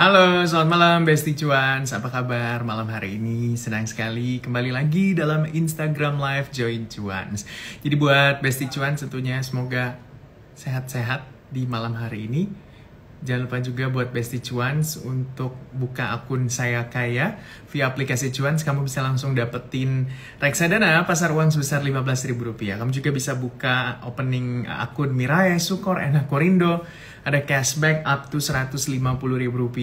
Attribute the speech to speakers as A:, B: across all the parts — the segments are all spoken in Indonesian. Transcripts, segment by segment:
A: Halo, selamat malam Besti Cuans. Apa kabar malam hari ini? Senang sekali kembali lagi dalam Instagram Live Join Cuans. Jadi buat Besti Cuans tentunya semoga sehat-sehat di malam hari ini. Jangan lupa juga buat Besti Cuans untuk buka akun Saya Kaya via aplikasi Cuans. Kamu bisa langsung dapetin reksadana pasar uang sebesar Rp15.000. Kamu juga bisa buka opening akun Mirai, Sukor, Enak Korindo. Ada cashback up to Rp150.000.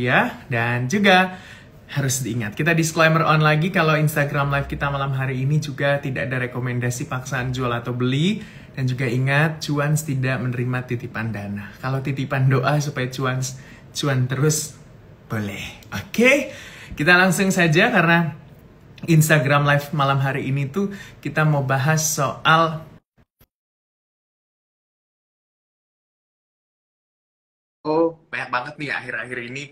A: Dan juga harus diingat, kita disclaimer on lagi kalau Instagram live kita malam hari ini juga tidak ada rekomendasi paksaan jual atau beli. Dan juga ingat, Cuans tidak menerima titipan dana. Kalau titipan doa supaya Cuans cuan terus, boleh. Oke, kita langsung saja karena Instagram live malam hari ini tuh kita mau bahas soal banyak banget nih akhir-akhir ini.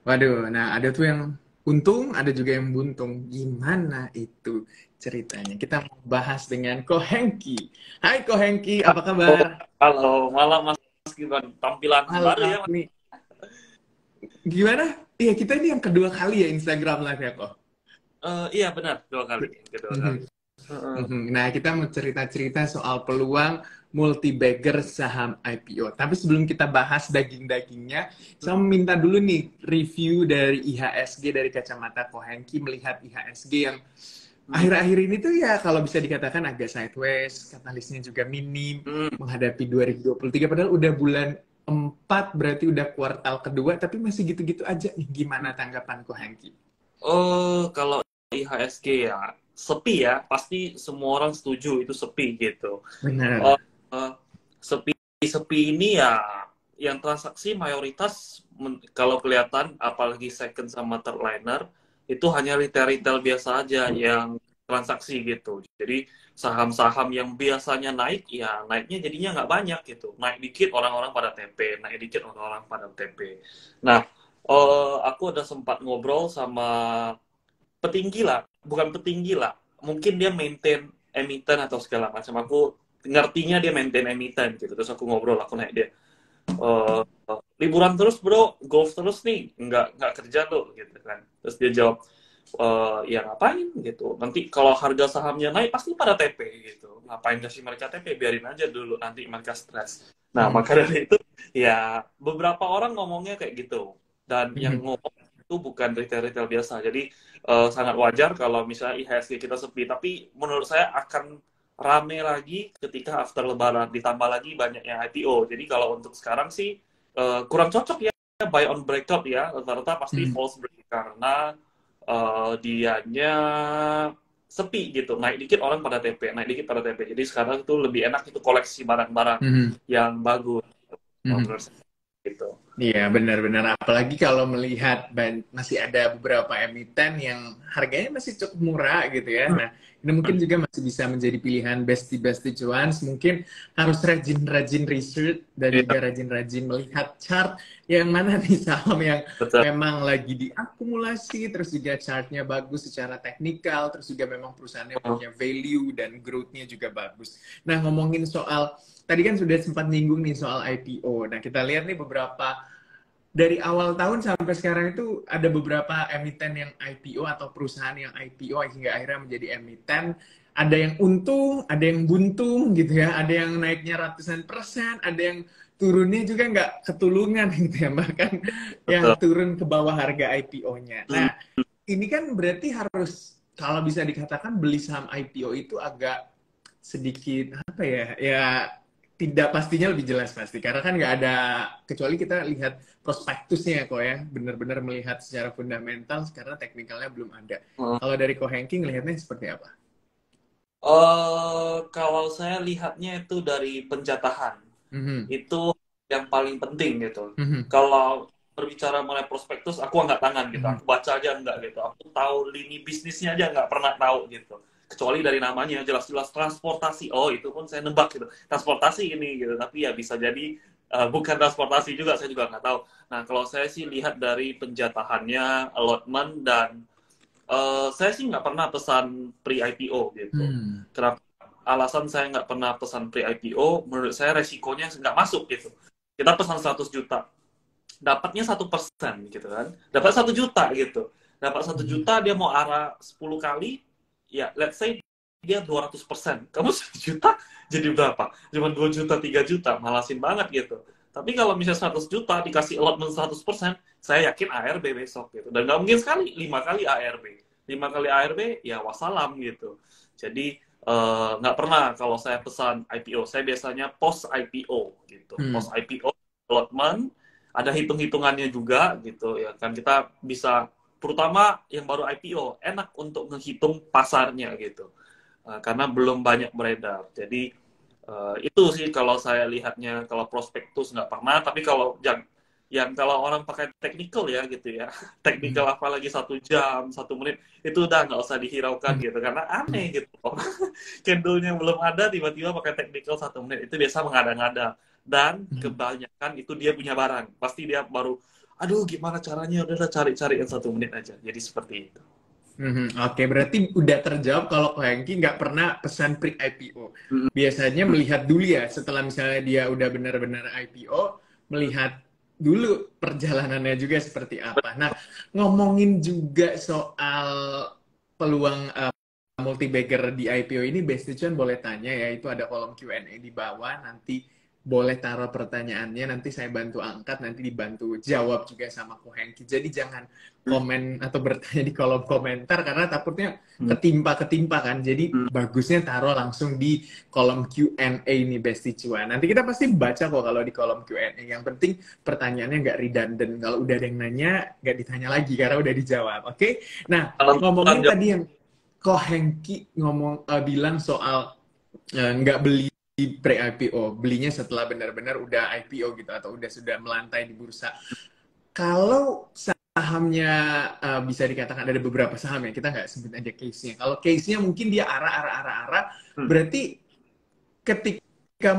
A: Waduh, nah ada tuh yang untung, ada juga yang buntung. Gimana itu ceritanya? Kita mau bahas dengan Ko Hengki. Hai Ko Hengki, apa
B: Oh,
A: kabar?
B: halo, malam Mas Gibran. Tampilan baru ya,
A: Malam
B: Mas.
A: nih. Gimana? Iya, kita ini yang kedua kali ya Instagram live ya kok.
B: Iya benar, dua kali, kedua kali. Heeh.
A: Nah, kita mau cerita-cerita soal peluang multi-bagger saham IPO. Tapi sebelum kita bahas daging-dagingnya, saya minta dulu nih review dari IHSG dari kacamata Ko Hengki melihat IHSG yang
B: Hmm.
A: akhir-akhir ini tuh ya kalau bisa dikatakan agak sideways, katalisnya juga minim
B: Hmm.
A: menghadapi 2023 padahal udah bulan 4 berarti udah kuartal kedua tapi masih gitu-gitu aja nih. Gimana tanggapan Ko Hengki?
B: Oh, kalau IHSG ya, sepi ya. Pasti semua orang setuju itu sepi gitu.
A: Benar.
B: Eh, eh, sepi ini ya, yang transaksi mayoritas kalau kelihatan, apalagi second sama third liner, itu hanya retail-retail biasa aja yang transaksi gitu. Jadi saham-saham yang biasanya naik, ya naiknya jadinya nggak banyak gitu. Naik dikit orang-orang pada TP, naik dikit orang-orang pada TP. Nah, aku ada sempat ngobrol sama petinggi lah, bukan petinggi lah, mungkin dia maintain emiten atau segala macam. Aku ngertinya dia maintain emiten gitu. Terus aku ngobrol, aku naik dia, eh liburan terus bro, golf terus nih, nggak kerja tuh gitu kan. Terus dia jawab, ya ngapain gitu, nanti kalau harga sahamnya naik pasti pada TP gitu, ngapain kasih mereka TP, biarin aja dulu nanti mereka stres. Nah
A: Mhm.
B: maka dari itu ya beberapa orang ngomongnya kayak gitu, dan yang
A: Mhm.
B: ngomong itu bukan retail-retail biasa. Jadi sangat wajar kalau misalnya IHSG kita sepi, tapi menurut saya akan rame lagi ketika after lebaran, ditambah lagi banyak yang IPO. Jadi kalau untuk sekarang sih kurang cocok ya buy on breakout ya, rata-rata pasti
A: Mhm.
B: false break karena dianya sepi gitu, naik dikit orang pada TP, naik dikit pada TP. Jadi sekarang itu lebih enak itu koleksi barang-barang
A: Mhm.
B: yang bagus,
A: Mhm.
B: menurut saya gitu.
A: Iya, benar-benar. Apalagi kalau melihat masih ada beberapa emiten yang harganya masih cukup murah gitu ya. Nah, ini mungkin juga masih bisa menjadi pilihan bestie-bestie cuans. Mungkin harus rajin-rajin research dan
B: Iya,
A: juga rajin-rajin melihat chart yang mana nih saham yang
B: betul.
A: memang lagi diakumulasi, terus juga chartnya bagus secara teknikal, terus juga memang perusahaannya punya value dan growth-nya juga bagus. Nah, ngomongin soal tadi kan sudah sempat nyinggung nih soal IPO. Nah, kita lihat nih beberapa dari awal tahun sampai sekarang itu ada beberapa emiten yang IPO atau perusahaan yang IPO hingga akhirnya menjadi emiten. Ada yang untung, ada yang buntung gitu ya, ada yang naiknya ratusan persen, ada yang turunnya juga nggak ketulungan gitu ya, bahkan yang
B: Betul.
A: turun ke bawah harga IPO-nya.
B: Hmm.
A: Nah, ini kan berarti harus kalau bisa dikatakan beli saham IPO itu agak sedikit apa ya, ya tidak pastinya lebih jelas pasti karena kan nggak ada kecuali kita lihat prospektusnya kok ya benar-benar melihat secara fundamental karena teknikalnya belum ada. Kalau dari Kohenking lihatnya seperti apa?
B: Kalau saya lihatnya itu dari penjatahan.
A: Mhm.
B: Itu yang paling penting gitu.
A: Mhm.
B: Kalau berbicara mengenai prospektus, aku angkat tangan gitu.
A: Mhm.
B: Aku baca aja enggak gitu. Aku tahu lini bisnisnya aja nggak pernah tahu gitu. Kecuali dari namanya jelas-jelas transportasi. Oh itu pun saya nebak gitu. Transportasi ini gitu. Tapi ya bisa jadi bukan transportasi juga. Saya juga nggak tahu. Nah kalau saya sih lihat dari penjatahannya, allotment, dan saya sih nggak pernah pesan pre-IPO gitu.
A: Hmm.
B: Kenapa? Alasan saya nggak pernah pesan pre-IPO, menurut saya resikonya nggak masuk gitu. Kita pesan 100 juta. dapatnya 1% gitu kan, dapat 1 juta gitu, dapat 1 juta dia mau ARA 10 kali, ya let's say dia 200%, kamu 1 juta jadi berapa? Cuma 2 juta, 3 juta, malasin banget gitu. Tapi kalau misalnya 100 juta dikasih allotment 100%, saya yakin ARB besok gitu. Dan nggak mungkin sekali 5 kali ARB. 5 kali ARB ya wassalam gitu. Jadi nggak pernah kalau saya pesan IPO, saya biasanya post IPO gitu. Post IPO allotment, ada hitung-hitungannya juga gitu ya kan, kita bisa, terutama yang baru IPO enak untuk ngehitung pasarnya gitu. Karena belum banyak beredar. Jadi itu sih kalau saya lihatnya, kalau prospektus nggak pernah, tapi kalau yang kalau orang pakai technical ya gitu ya, technical apalagi 1 jam, 1 menit, itu udah nggak usah dihiraukan gitu, karena aneh gitu. Candle-nya belum ada, tiba-tiba pakai technical 1 menit, itu biasa mengada-ngada. Dan kebanyakan itu dia punya barang. Pasti dia baru, aduh gimana caranya, udah cari-cari yang 1 menit aja. Jadi seperti itu.
A: Oke, berarti udah terjawab kalau Ko Hengki nggak pernah pesan pre-IPO. Biasanya melihat dulu ya, setelah misalnya dia udah benar-benar IPO, melihat dulu perjalanannya juga seperti apa. Nah, ngomongin juga soal peluang multi-bagger di IPO ini, Besti Cuan boleh tanya ya, itu ada kolom Q&A di bawah, nanti boleh taruh pertanyaannya, nanti saya bantu angkat, nanti dibantu jawab juga sama Ko Hengki. Jadi jangan komen atau bertanya di kolom komentar, karena takutnya ketimpa kan. Jadi bagusnya taruh langsung di kolom Q&A nih Besti Cuan. Nanti kita pasti baca kok kalau di kolom Q&A. Yang penting pertanyaannya nggak redundant. Kalau udah ada yang nanya, nggak ditanya lagi karena udah dijawab. Oke? Nah, ngomongin tadi yang Ko Hengki bilang soal nggak beli pre-IPO, belinya setelah benar-benar udah IPO gitu, atau udah sudah melantai di bursa. Kalau sahamnya bisa dikatakan ada beberapa saham ya, kita nggak sebut aja case-nya. Kalau case-nya mungkin dia arah, berarti ketika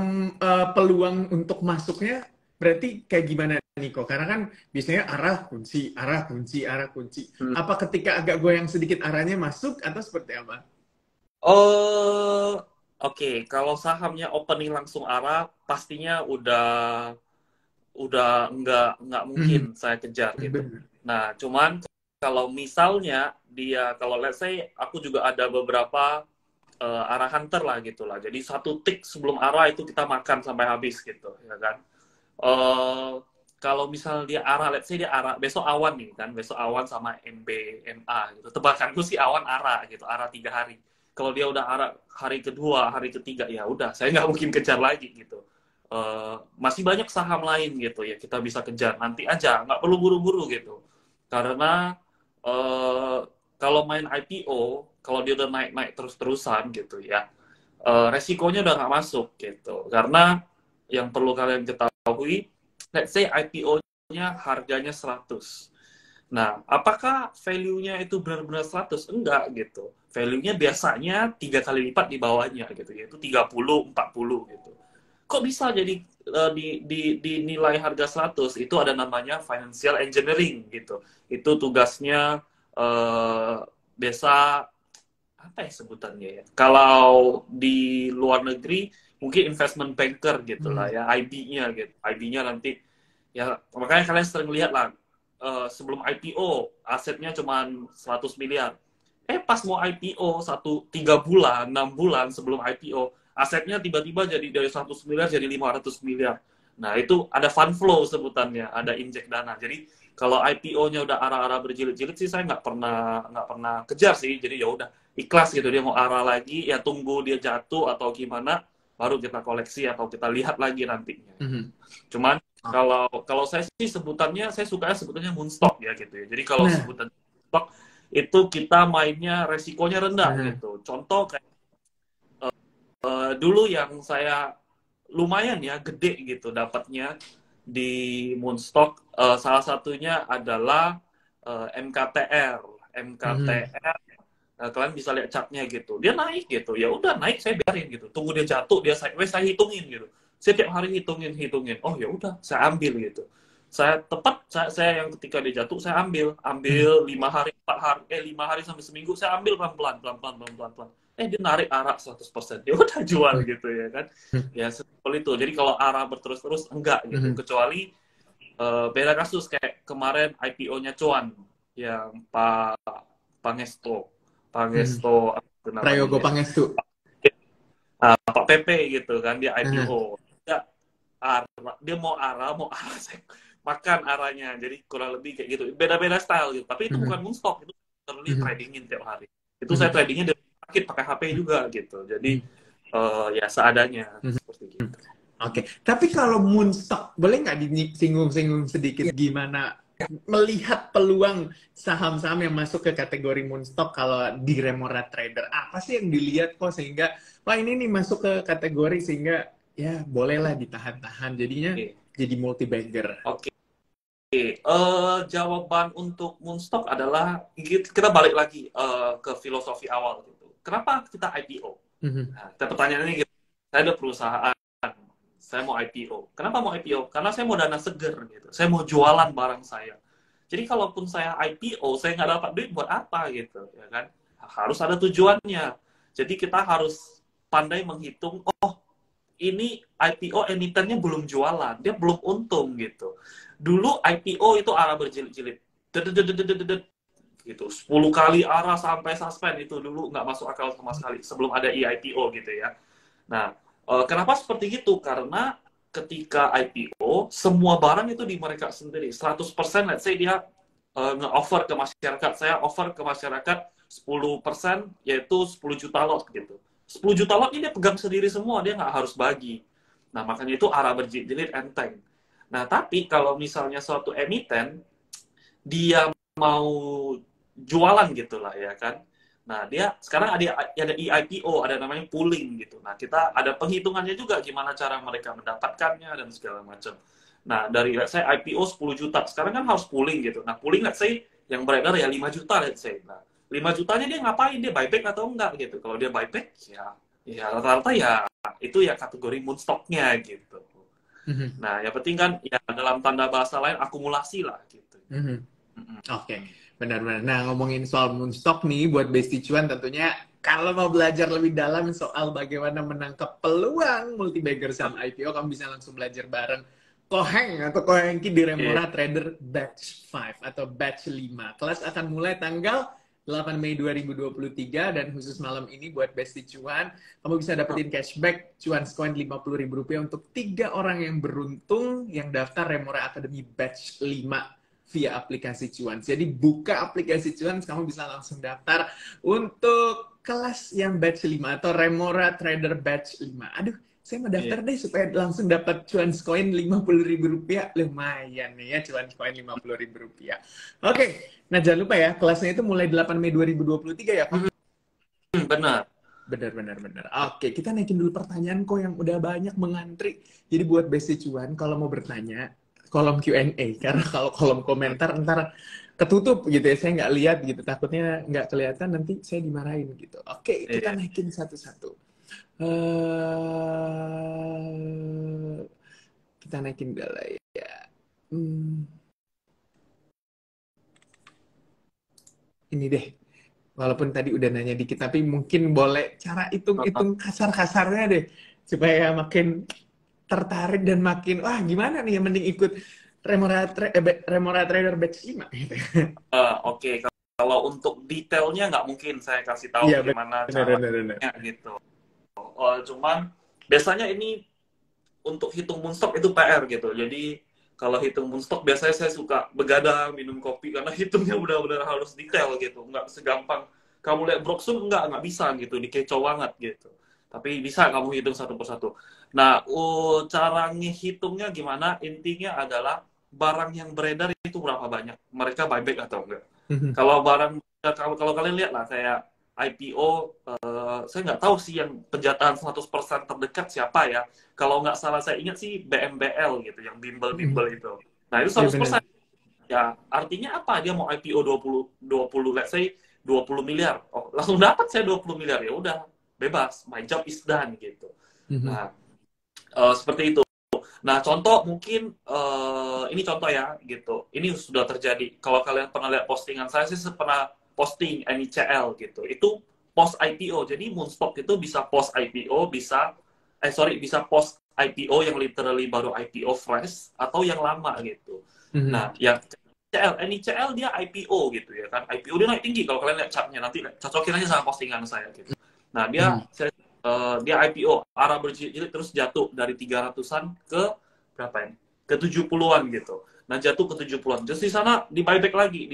A: peluang untuk masuknya berarti kayak gimana Niko? Karena kan biasanya arah kunci. Apa ketika agak goyang sedikit arahnya masuk atau seperti apa?
B: Oh, oke. Kalau sahamnya opening langsung arah, pastinya udah nggak mungkin saya kejar gitu. Nah, cuman kalau misalnya dia, kalau let's say aku juga ada beberapa arah hunter lah gitu lah. Jadi 1 tick sebelum arah itu kita makan sampai habis gitu, ya kan. Kalau misalnya dia arah, let's say dia arah besok awan nih kan, besok awan sama MA gitu. Tebakanku sih awan arah gitu, arah 3 hari. Kalau dia udah arah hari kedua, hari ketiga, ya udah, saya nggak mungkin kejar lagi gitu. Masih banyak saham lain gitu ya, kita bisa kejar nanti aja, nggak perlu buru-buru gitu. Karena kalau main IPO, kalau dia udah naik-naik terus-terusan gitu ya, resikonya udah nggak masuk gitu. Karena yang perlu kalian ketahui, let's say IPO-nya harganya 100. Nah, apakah value-nya itu benar-benar 100? Enggak gitu. Value-nya biasanya 3 kali lipat di bawahnya gitu, yaitu 30, 40 gitu. Kok bisa jadi di nilai harga 100? Itu ada namanya financial engineering gitu. Itu tugasnya biasa, apa ya sebutannya ya? Kalau di luar negeri mungkin investment banker gitu lah ya, IB-nya gitu. IB-nya nanti ya, makanya kalian sering lihat lah sebelum IPO asetnya cuma 100 miliar. Pas mau IPO 3 bulan, 6 bulan sebelum IPO, asetnya tiba-tiba jadi dari 100 miliar jadi 500 miliar. Nah, itu ada fund flow sebutannya, ada injek dana. Jadi kalau IPO-nya udah arah-arah berjilid-jilid sih saya nggak pernah kejar sih. Jadi ya udah ikhlas gitu, dia mau arah lagi ya tunggu dia jatuh atau gimana baru kita koleksi atau kita lihat lagi nantinya. Cuman kalau saya sih sebutannya, saya suka sebutannya moonstock ya gitu ya. Jadi kalau sebutan stock itu kita mainnya resikonya rendah gitu. Contoh kayak dulu yang saya lumayan ya gede gitu dapatnya di moonstock, salah satunya adalah MKTR. Kalian bisa lihat chartnya gitu, dia naik gitu, ya udah naik saya biarin gitu, tunggu dia jatuh, dia sideways saya hitungin gitu, saya tiap hari hitungin, oh ya udah saya ambil gitu, saya tepat, saya yang ketika dia jatuh saya ambil 5 hari 4 hari 5 hari sampai seminggu saya ambil pelan-pelan dia narik arah 100%, ya udah jual gitu ya kan. Ya seperti itu. Jadi kalau arah berterus-terus enggak gitu, kecuali beda kasus kayak kemarin IPO-nya Cuan yang Pangesto,
A: Hmm.
B: Pangesto apa itu namanya
A: Prayogo
B: ya,
A: Pangestu.
B: Pak Pepe gitu kan dia
A: Nah,
B: IPO. Dia mau arah saya makan arahnya, jadi kurang lebih kayak gitu, beda-beda style gitu, tapi itu bukan
A: mhm,
B: moonstock, itu literally
A: mhm,
B: tradingin tiap hari. Itu saya
A: mhm,
B: tradingnya dari sakit pakai HP juga gitu, jadi
A: mhm,
B: ya seadanya
A: mhm.
B: seperti gitu.
A: Oke, tapi kalau Moonstock, boleh nggak disinggung-singgung sedikit gimana melihat peluang saham-saham yang masuk ke kategori Moonstock kalau di Remora Trader? Apa sih yang dilihat kok sehingga, wah ini nih masuk ke kategori sehingga ya bolehlah ditahan-tahan, jadinya
B: Oke,
A: jadi multi bagger.
B: oke. Jawaban untuk Moonstock adalah kita balik lagi ke filosofi awal gitu. Kenapa kita IPO?
A: Mhm,
B: Nah, pertanyaannya gitu. Saya ada perusahaan, saya mau IPO. Kenapa mau IPO? Karena saya mau dana seger gitu. Saya mau jualan barang saya. Jadi kalaupun saya IPO, saya nggak dapat duit buat apa gitu, ya kan? Harus ada tujuannya. Jadi kita harus pandai menghitung. Oh, ini IPO emitennya belum jualan, dia belum untung gitu. Dulu IPO itu arah berjilid-jilid, dedet gitu, 10 kali arah sampai suspend itu dulu nggak masuk akal sama sekali sebelum ada IPO gitu ya. Nah, kenapa seperti itu? Karena ketika IPO, semua barang itu di mereka sendiri. 100%, let's say dia nge-offer ke masyarakat. Saya offer ke masyarakat 10%, yaitu 10 juta lot gitu. 10 juta lot ini dia pegang sendiri semua, dia nggak harus bagi. Nah, makanya itu arah berjilid enteng. Nah, tapi kalau misalnya suatu emiten, dia mau jualan gitu lah ya kan. Nah, dia sekarang ada IPO, ada namanya pooling gitu. Nah, kita ada penghitungannya juga gimana cara mereka mendapatkannya dan segala macam. Nah, dari let's say IPO 10 juta, sekarang kan harus pooling gitu. Nah, pooling let's say yang beredar ya 5 juta let's say. Nah, 5 jutanya dia ngapain? Dia buyback atau enggak gitu. Kalau dia buyback ya rata-rata ya itu ya kategori moonstocknya gitu.
A: mhm,
B: Nah, yang penting kan ya dalam tanda bahasa lain akumulasi lah gitu.
A: mhm.
B: Mm-mm.
A: Oke, benar-benar. Nah, ngomongin soal Moonstock nih, buat Besti Cuan tentunya kalau mau belajar lebih dalam soal bagaimana menangkap peluang multi-bagger saham IPO, kamu bisa langsung belajar bareng Koheng atau Kohengki di
B: Iya.
A: Remora Trader Batch 5 atau Batch 5. Kelas akan mulai tanggal 8 Mei 2023 dan khusus malam ini buat Besti Cuan, kamu bisa dapetin cashback cuan coin Rp50.000 untuk 3 orang yang beruntung yang daftar Remora Academy Batch 5 via aplikasi Cuan. Jadi buka aplikasi Cuan, kamu bisa langsung daftar untuk kelas yang batch 5 atau Remora Trader batch 5. Aduh, saya mau
B: Iya.
A: daftar deh supaya langsung dapat Cuan coin Rp50.000. Lumayan nih ya Cuan coin Rp50.000. Oke, nah jangan lupa ya, kelasnya itu mulai 8 Mei 2023 ya, Kok?
B: Benar.
A: Benar, benar, benar. Oke, kita naikin dulu pertanyaan kok yang udah banyak mengantri. Jadi buat Besti Cuan, kalau mau bertanya, kolom Q&A. Karena kalau kolom komentar ntar ketutup gitu ya, saya nggak lihat gitu. Takutnya nggak kelihatan, nanti saya dimarahin gitu. Oke, kita
B: Iya.
A: naikin satu-satu. Kita naikin dulu ya. Hmm, ini deh. Walaupun tadi udah nanya dikit, tapi mungkin boleh cara hitung-hitung kasar-kasarnya deh. Supaya makin tertarik dan makin wah gimana nih yang mending ikut Remora Trader Batch 5 gitu.
B: Oke, kalau untuk detailnya nggak mungkin saya kasih tahu
A: Iya
B: gimana
A: benar benar benar.
B: caranya gitu. Cuman biasanya ini untuk hitung moonstock itu PR gitu. Jadi kalau hitung moonstock biasanya saya suka begadang minum kopi karena hitungnya benar-benar harus detail gitu. Nggak segampang kamu lihat brosur nggak bisa gitu, dikecoh banget gitu. Tapi bisa kamu hitung satu persatu. Nah, cara ngehitungnya gimana? Intinya adalah barang yang beredar itu berapa banyak, mereka buyback atau enggak. Kalau barang kalau kalian lihat lah kayak IPO, saya nggak tahu sih yang penjataan 100% terdekat siapa ya. Kalau nggak salah saya ingat sih BMBL gitu, yang bimbel-bimbel itu. Nah itu
A: Iya
B: 100%.
A: benar.
B: Ya, artinya apa? Dia mau IPO 20 let's say 20 miliar. Oh, langsung dapat saya 20 miliar. Ya udah, bebas. My job is done gitu. Nah, seperti itu. Nah, contoh mungkin ini contoh ya gitu. Ini sudah terjadi. Kalau kalian pernah lihat postingan saya sih pernah posting NICL gitu. Itu post IPO. Jadi Moonstock itu bisa post IPO, bisa sorry bisa post IPO yang literally baru IPO fresh atau yang lama gitu. Nah, yang NICL dia IPO gitu ya kan. IPO dia naik tinggi kalau kalian lihat chartnya, nanti cocokin aja sama postingan saya gitu. Nah, dia IPO arah berjilid terus jatuh dari 300-an ke berapa ini? Ke 70-an gitu. Nah, jatuh ke 70-an. Terus di sana di buyback lagi.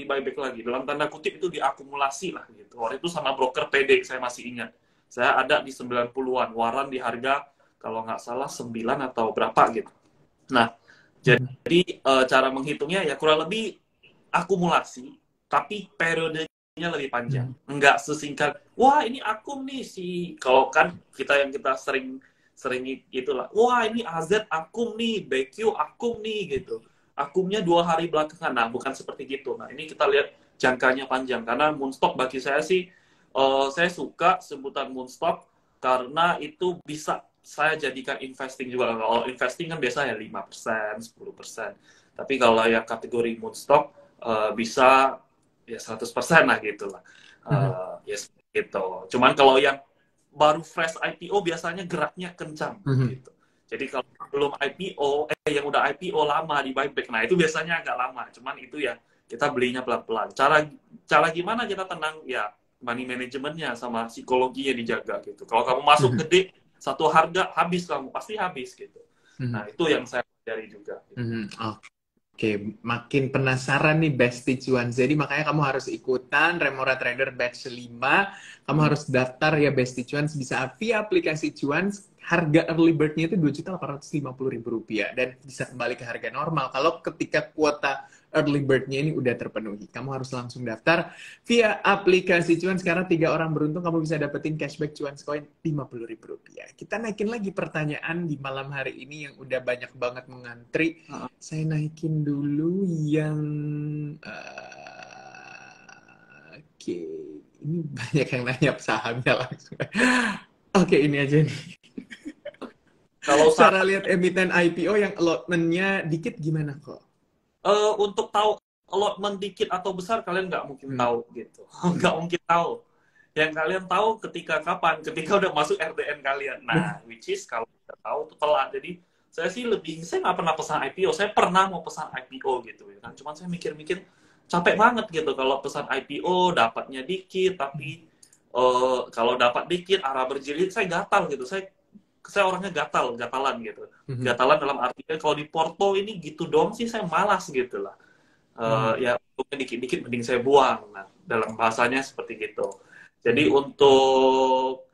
B: Dalam tanda kutip itu diakumulasi lah gitu. Waktu itu sama broker PD, saya masih ingat. Saya ada di 90-an, waran di harga kalau nggak salah 9 atau berapa gitu. Nah, jadi cara menghitungnya ya kurang lebih akumulasi, tapi periodenya lebih panjang. Enggak sesingkat, wah ini akum nih kalau kan kita sering itulah, wah ini AZ akum nih, BQ akum nih gitu. Akumnya 2 hari belakangan. Nah, bukan seperti gitu. Nah, ini kita lihat jangkanya panjang. Karena Moonstock bagi saya sih, saya suka sebutan Moonstock karena itu bisa saya jadikan investing juga. Kalau investing kan biasanya 5%, 10%. Tapi kalau yang kategori Moonstock, bisa ya 100% lah gitu lah. Ya gitu. Cuman kalau yang baru fresh IPO biasanya geraknya kencang gitu. Jadi kalau belum IPO, yang udah IPO lama di buyback, nah itu biasanya agak lama. Cuman itu ya kita belinya pelan-pelan. Cara gimana kita tenang ya, money manajemennya sama psikologinya dijaga gitu. Kalau kamu masuk gede satu harga habis, kamu pasti habis gitu. Nah itu yang saya pelajari juga. Gitu.
A: Oke, makin penasaran nih Besti Cuan. Jadi makanya kamu harus ikutan Remora Trader Batch 5. Kamu harus daftar ya Besti Cuan bisa via aplikasi Cuan. Harga early bird-nya itu Rp2.850.000 dan bisa kembali ke harga normal. Kalau ketika kuota early bird-nya ini udah terpenuhi, kamu harus langsung daftar via aplikasi Cuan. Sekarang 3 orang beruntung kamu bisa dapetin cashback Cuan Coin Rp50.000. Kita naikin lagi pertanyaan di malam hari ini yang udah banyak banget mengantri. Saya naikin dulu yang oke, ini banyak yang nanya sahamnya langsung. Oke, ini aja nih. Kalau cara lihat emiten IPO yang allotment-nya dikit gimana kok?
B: Untuk tahu allotment dikit atau besar kalian nggak mungkin tahu gitu. Nggak mungkin tahu. Yang kalian tahu ketika kapan? Ketika udah masuk RDN kalian. Nah, which is kalau kita tahu itu telat. Jadi saya nggak pernah pesan IPO. Saya pernah mau pesan IPO gitu ya kan. Cuman saya mikir-mikir capek banget gitu kalau pesan IPO dapatnya dikit, tapi kalau dapat dikit arah berjilid saya gatal gitu. Saya orangnya gatalan gitu. Gatalan dalam artinya kalau di Porto ini gitu dong sih saya malas gitu lah. Ya dikit-dikit mending saya buang. Nah, dalam bahasanya seperti gitu. Jadi untuk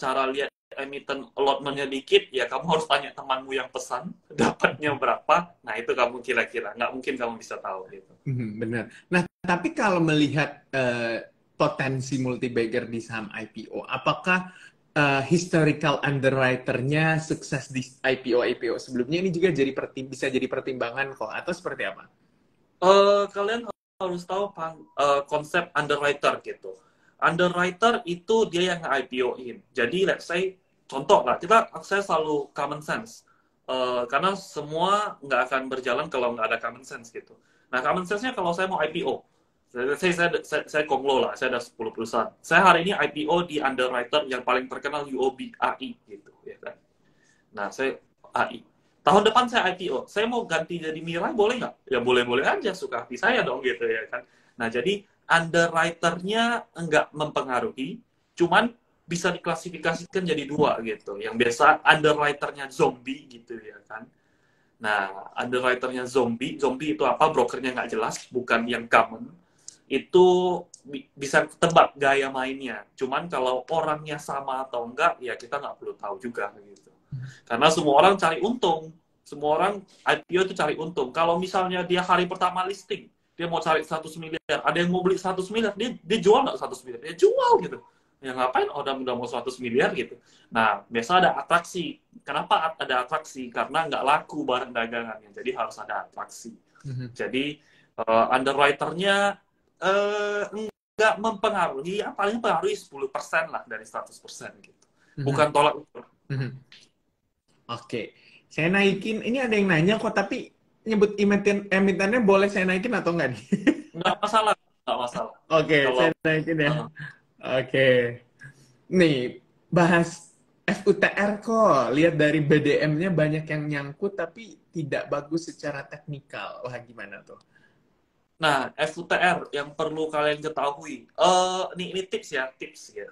B: cara lihat emiten allotment-nya dikit, ya kamu harus tanya temanmu yang pesan dapatnya berapa. Nah, itu kamu kira-kira. Nggak mungkin kamu bisa tahu gitu.
A: Benar. Nah, tapi kalau melihat potensi multi-bagger di saham IPO, apakah historical underwriter-nya sukses di IPO sebelumnya ini juga bisa jadi pertimbangan kok, atau seperti apa?
B: Kalian harus tahu konsep underwriter gitu. Underwriter itu dia yang nge-IPO-in. Jadi let's say contoh lah, saya selalu common sense. Karena semua nggak akan berjalan kalau nggak ada common sense gitu. Nah, common sense-nya kalau saya mau IPO, saya Konglo lah, saya ada 10 perusahaan. Saya hari ini IPO di underwriter yang paling terkenal UOB AI gitu ya kan. Nah, saya AI. Tahun depan saya IPO, saya mau ganti jadi Mirai boleh nggak? Ya boleh-boleh aja, suka hati saya dong gitu ya kan. Nah, jadi underwriter-nya nggak mempengaruhi, cuman bisa diklasifikasikan jadi 2 gitu. Yang biasa underwriter-nya zombie gitu ya kan. Nah, underwriter-nya zombie itu apa? Brokernya nggak jelas, bukan yang common. Itu bisa tebak gaya mainnya. Cuman kalau orangnya sama atau enggak, ya kita nggak perlu tahu juga gitu. Karena semua orang cari untung. Semua orang IPO itu cari untung. Kalau misalnya dia hari pertama listing, dia mau cari 100 miliar, ada yang mau beli 100 miliar, dia jual nggak 100 miliar? Dia jual gitu. Ya ngapain orang udah mau 100 miliar gitu. Nah, biasa ada atraksi. Kenapa ada atraksi? Karena nggak laku barang dagangannya. Jadi harus ada atraksi. Jadi underwriter-nya nggak mempengaruhi, ya paling mempengaruhi 10% lah dari 100% gitu. Bukan tolak ukur.
A: Oke. Saya naikin, ini ada yang nanya kok, tapi nyebut emitennya boleh saya naikin atau enggak nih?
B: Nggak masalah.
A: Oke, saya naikin ya. Oke. Nih, bahas FUTR kok, lihat dari BDM-nya banyak yang nyangkut tapi tidak bagus secara teknikal. Wah, gimana tuh?
B: Nah, FUTR yang perlu kalian ketahui. Ini tips ya, tips ya.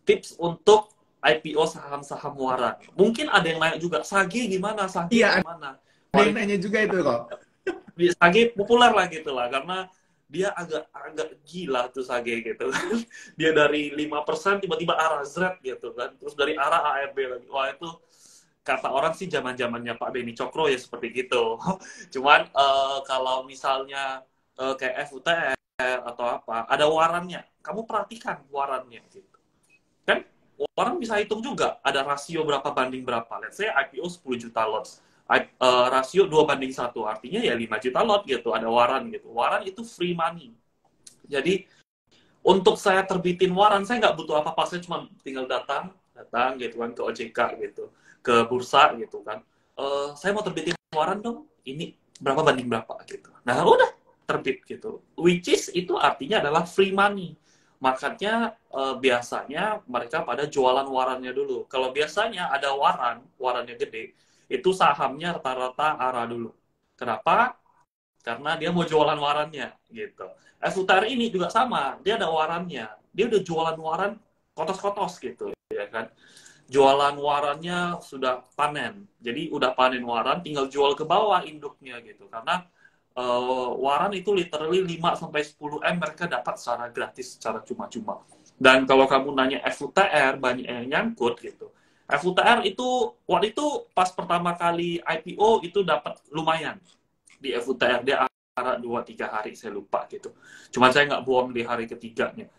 B: Tips untuk IPO saham-saham waran. Mungkin ada yang nanya juga, Sage gimana? Sage
A: Iya,
B: gimana?
A: ada yang nanya juga itu kok.
B: Sage populer lah gitu lah, karena dia agak agak gila tuh Sage gitu kan. Dia dari 5% tiba-tiba arah Z gitu kan. Terus dari arah ARB lagi. Wah, itu kata orang sih zaman-zamannya Pak Beni Cokro ya seperti gitu. Cuman kalau misalnya kayak FUTR atau apa, ada warannya. Kamu perhatikan warannya gitu. Kan orang bisa hitung juga ada rasio berapa banding berapa. Let's say IPO 10 juta lot. Rasio 2:1, artinya ya 5 juta lot gitu, ada waran gitu. Waran itu free money. Jadi untuk saya terbitin waran, saya nggak butuh apa-apa, saya cuma tinggal datang gitu kan ke OJK gitu, ke bursa gitu kan. Saya mau terbitin waran dong, ini berapa banding berapa gitu. Nah udah terbit gitu. Which is itu artinya adalah free money. Makanya biasanya mereka pada jualan warannya dulu. Kalau biasanya ada warannya gede, itu sahamnya rata-rata arah dulu. Kenapa? Karena dia mau jualan warannya gitu. FUTR ini juga sama, dia ada warannya. Dia udah jualan waran kotos-kotos gitu ya kan. Jualan warannya sudah panen. Jadi udah panen waran tinggal jual ke bawah induknya gitu. Karena waran itu literally 5 sampai 10 M mereka dapat secara gratis, secara cuma-cuma. Dan kalau kamu nanya FUTR banyak yang nyangkut gitu. FUTR itu waktu itu pas pertama kali IPO itu dapat lumayan di FUTR, dia arah 2-3 hari saya lupa gitu. Cuman saya nggak bohong di hari ketiganya.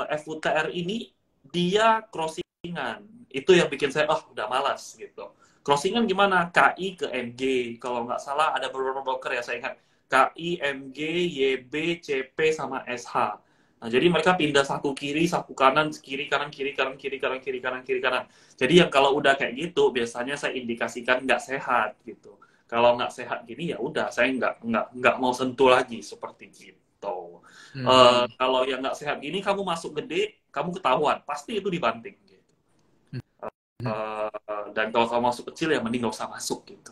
B: FUTR ini dia crossingan, itu yang bikin saya udah malas gitu. Crossingan gimana? KI ke MG, kalau nggak salah ada beberapa broker ya saya ingat. KI, MG, YB, CP sama SH. Nah, jadi mereka pindah saku kiri, saku kanan, kiri kanan, kiri kanan, kiri kanan, kiri kanan, kiri kanan. Jadi yang kalau udah kayak gitu, biasanya saya indikasikan nggak sehat gitu. Kalau nggak sehat gini ya udah, saya nggak mau sentuh lagi seperti gitu. Kalau yang nggak sehat gini, kamu masuk gede, kamu ketahuan, pasti itu dibanting. Gitu. Dan kalau kamu masuk kecil ya mending nggak usah masuk gitu.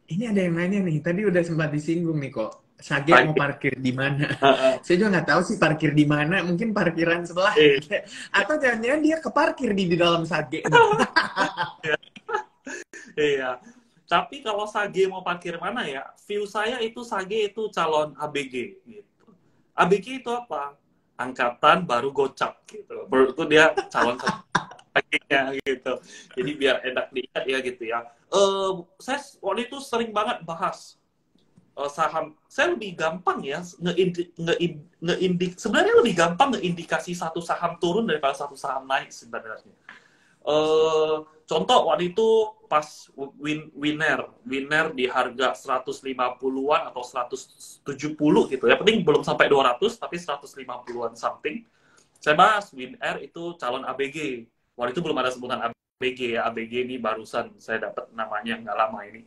A: Ini ada yang nanya nih, tadi udah sempat disinggung nih kok. Sage mau parkir di mana? Saya juga nggak tahu sih parkir di mana. Mungkin parkiran sebelah. Atau jangan-jangan dia keparkir di dalam Sage.
B: Iya. Tapi kalau Sage mau parkir mana ya? View saya itu Sage itu calon ABG gitu. ABG itu apa? Angkatan baru gocap gitu. Menurutku dia calon paginya gitu. Jadi biar enak dilihat ya gitu ya. Saya waktu itu sering banget bahas saham. Saya lebih gampang ya sebenarnya lebih gampang ngeindikasi satu saham turun daripada satu saham naik sebenarnya. Contoh waktu itu pas Winner di harga 150-an atau 170 gitu ya. Penting belum sampai 200 tapi 150-an something. Saya bahas Winner itu calon ABG. Waktu itu belum ada sebutan ABG ya. ABG ini barusan saya dapat namanya nggak lama ini.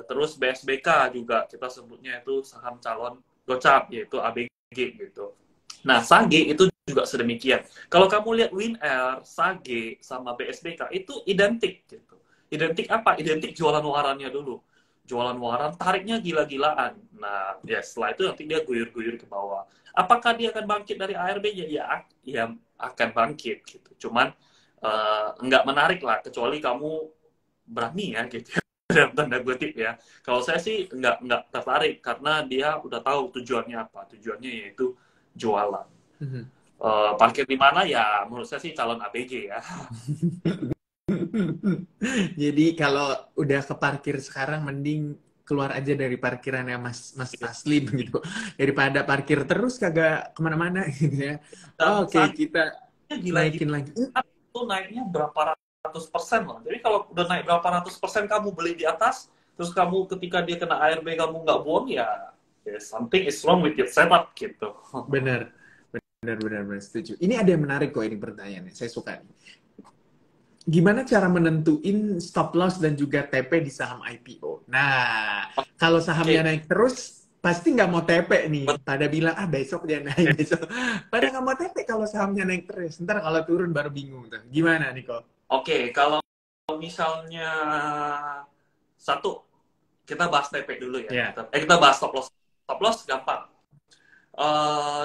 B: Terus BSBK juga kita sebutnya itu saham calon gocap yaitu ABG gitu. Nah, Sage itu juga sedemikian. Kalau kamu lihat WinR, Sage, sama BSBK itu identik gitu. Identik apa? Identik jualan warannya dulu. Jualan waran, tariknya gila-gilaan. Nah, ya setelah itu nanti dia guyur-guyur ke bawah. Apakah dia akan bangkit dari ARB-nya? Ya akan bangkit gitu. Cuman nggak menarik lah, kecuali kamu berani ya gitu. Dalam tanda kutip ya. Kalau saya sih nggak tertarik karena dia udah tahu tujuannya apa. Tujuannya yaitu jualan. Parkir di mana ya menurut saya sih calon ABG ya.
A: Jadi kalau udah ke parkir sekarang mending keluar aja dari parkirannya Mas Taslim gitu daripada parkir terus kagak kemana-mana gitu ya. Oke, kita naikin lagi.
B: Itu naiknya berapa ratus persen loh. Jadi kalau udah naik berapa ratus persen kamu beli di atas, terus kamu ketika dia kena ARB kamu nggak buang ya something is wrong with your setup gitu.
A: Benar setuju. Ini ada yang menarik kok ini pertanyaannya. Saya suka nih. Gimana cara menentuin stop loss dan juga TP di saham IPO? Nah, kalau sahamnya naik terus, pasti nggak mau TP nih. Pada bilang, ah besok dia naik, besok. Pada nggak mau TP kalau sahamnya naik terus. Ntar kalau turun baru bingung tuh. Gimana nih kok?
B: Oke, kalau misalnya satu, kita bahas TP dulu ya.
A: Ya,
B: Kita bahas stop loss. Stop loss gampang.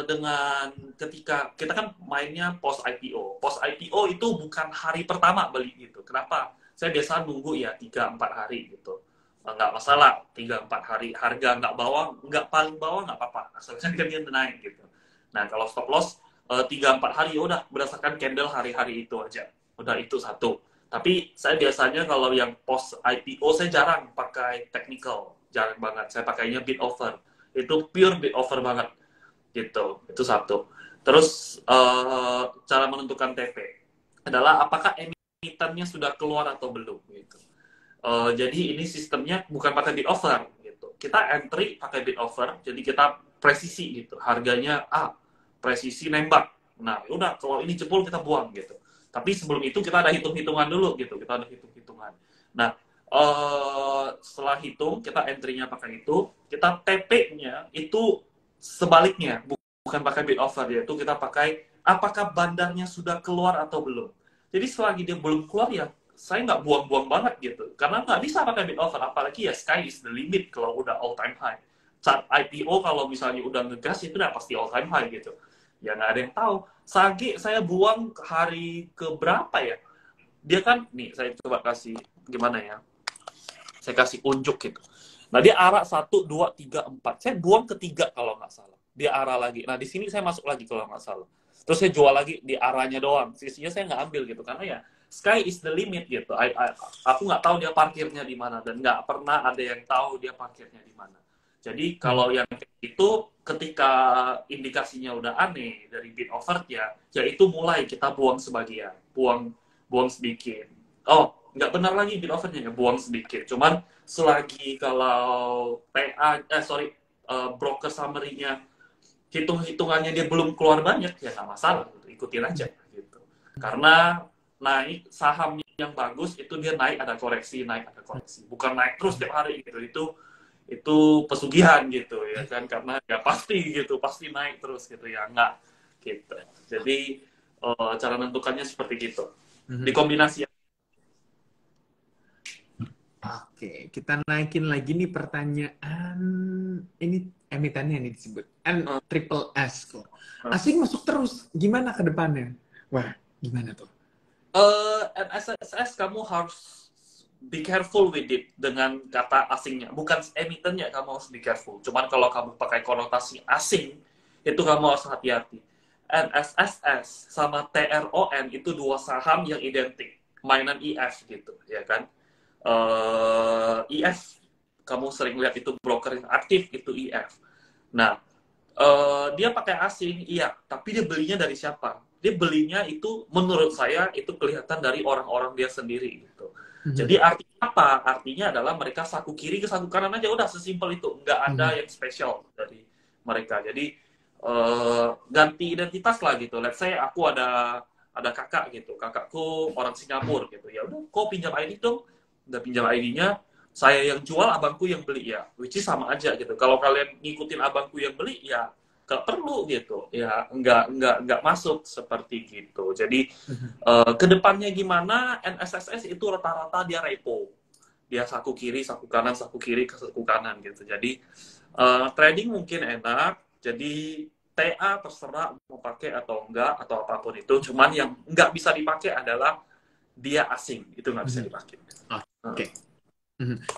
B: Dengan ketika kita kan mainnya post IPO. Post IPO itu bukan hari pertama beli gitu. Kenapa? Saya biasa nunggu ya 3-4 hari gitu. Nggak masalah 3-4 hari. Harga nggak bawah, nggak paling bawah nggak apa-apa. Asalkan dia naik gitu. Nah kalau stop loss 3-4 hari ya udah berdasarkan candle hari-hari itu aja. Udah itu satu. Tapi saya biasanya kalau yang post IPO saya jarang pakai technical. Jarang banget. Saya pakainya bid offer. Itu pure bid offer banget gitu. Itu satu. Terus cara menentukan TP adalah apakah emitennya sudah keluar atau belum gitu. Jadi ini sistemnya bukan pakai bid offer gitu. Kita entry pakai bid offer, jadi kita presisi gitu. Harganya presisi nembak. Nah, udah kalau ini jebol kita buang gitu. Tapi sebelum itu kita ada hitung-hitungan dulu gitu. Kita ada hitung-hitungan. Nah, setelah hitung kita entry-nya pakai itu, kita TP-nya itu sebaliknya, bukan pakai bid offer, yaitu kita pakai apakah bandarnya sudah keluar atau belum. Jadi selagi dia belum keluar ya saya nggak buang-buang banget gitu, karena nggak bisa pakai bid offer, apalagi ya sky is the limit kalau udah all time high. Saat IPO kalau misalnya udah ngegas itu udah pasti all time high gitu. Ya nggak ada yang tahu. Sage saya buang hari ke berapa ya? Dia kan, nih saya coba kasih gimana ya? Saya kasih unjuk gitu. Nah, dia arah 1, 2, 3, 4. Saya buang ketiga kalau nggak salah. Dia arah lagi. Nah, di sini saya masuk lagi kalau nggak salah. Terus saya jual lagi di arahnya doang. Sisinya saya nggak ambil gitu. Karena ya, sky is the limit gitu. Aku nggak tahu dia parkirnya di mana. Dan nggak pernah ada yang tahu dia parkirnya di mana. Jadi, kalau yang itu, ketika indikasinya udah aneh dari bid offer ya itu mulai kita buang sebagian. Buang sedikit. Oh, nggak benar lagi bid offernya ya, buang sedikit. Cuman selagi kalau broker summary-nya hitung-hitungannya dia belum keluar banyak ya nggak masalah gitu. Ikutin aja gitu. Karena naik saham yang bagus itu dia naik ada koreksi, bukan naik terus tiap hari gitu. Itu pesugihan gitu ya kan, karena ya pasti naik terus gitu ya, nggak gitu. Jadi cara menentukannya seperti gitu, dikombinasi.
A: Oke, kita naikin lagi nih pertanyaan. Ini emitennya nih disebut Triple S kok. Asing masuk terus, gimana ke depannya? Wah, gimana tuh?
B: NSSS kamu harus be careful with it dengan kata asingnya. Bukan emitennya kamu harus be careful. Cuman kalau kamu pakai konotasi asing, itu kamu harus hati-hati. NSSS sama TRON itu dua saham yang identik. Mainan IF gitu, ya kan? IF kamu sering lihat itu broker yang aktif itu IF. Nah, dia pakai asing, iya, tapi dia belinya dari siapa? Dia belinya itu menurut saya itu kelihatan dari orang-orang dia sendiri gitu. Jadi artinya apa? Artinya adalah mereka saku kiri ke saku kanan aja, udah sesimpel itu, nggak ada yang spesial dari mereka. Jadi ganti identitas lah gitu. Let's say aku ada kakak gitu, kakakku orang Singapura gitu, ya udah, kok pinjam ID dong? Udah pinjam ID-nya, saya yang jual, abangku yang beli ya, which is sama aja gitu. Kalau kalian ngikutin abangku yang beli ya nggak perlu gitu, ya nggak masuk seperti gitu. Jadi kedepannya gimana? NSSS itu rata-rata dia repo, dia saku kiri, saku kanan, saku kiri ke saku kanan gitu. Jadi trading mungkin enak, jadi TA terserah mau pakai atau enggak atau apapun itu. Cuman yang nggak bisa dipakai adalah dia asing, itu nggak bisa dipakai.
A: Oke.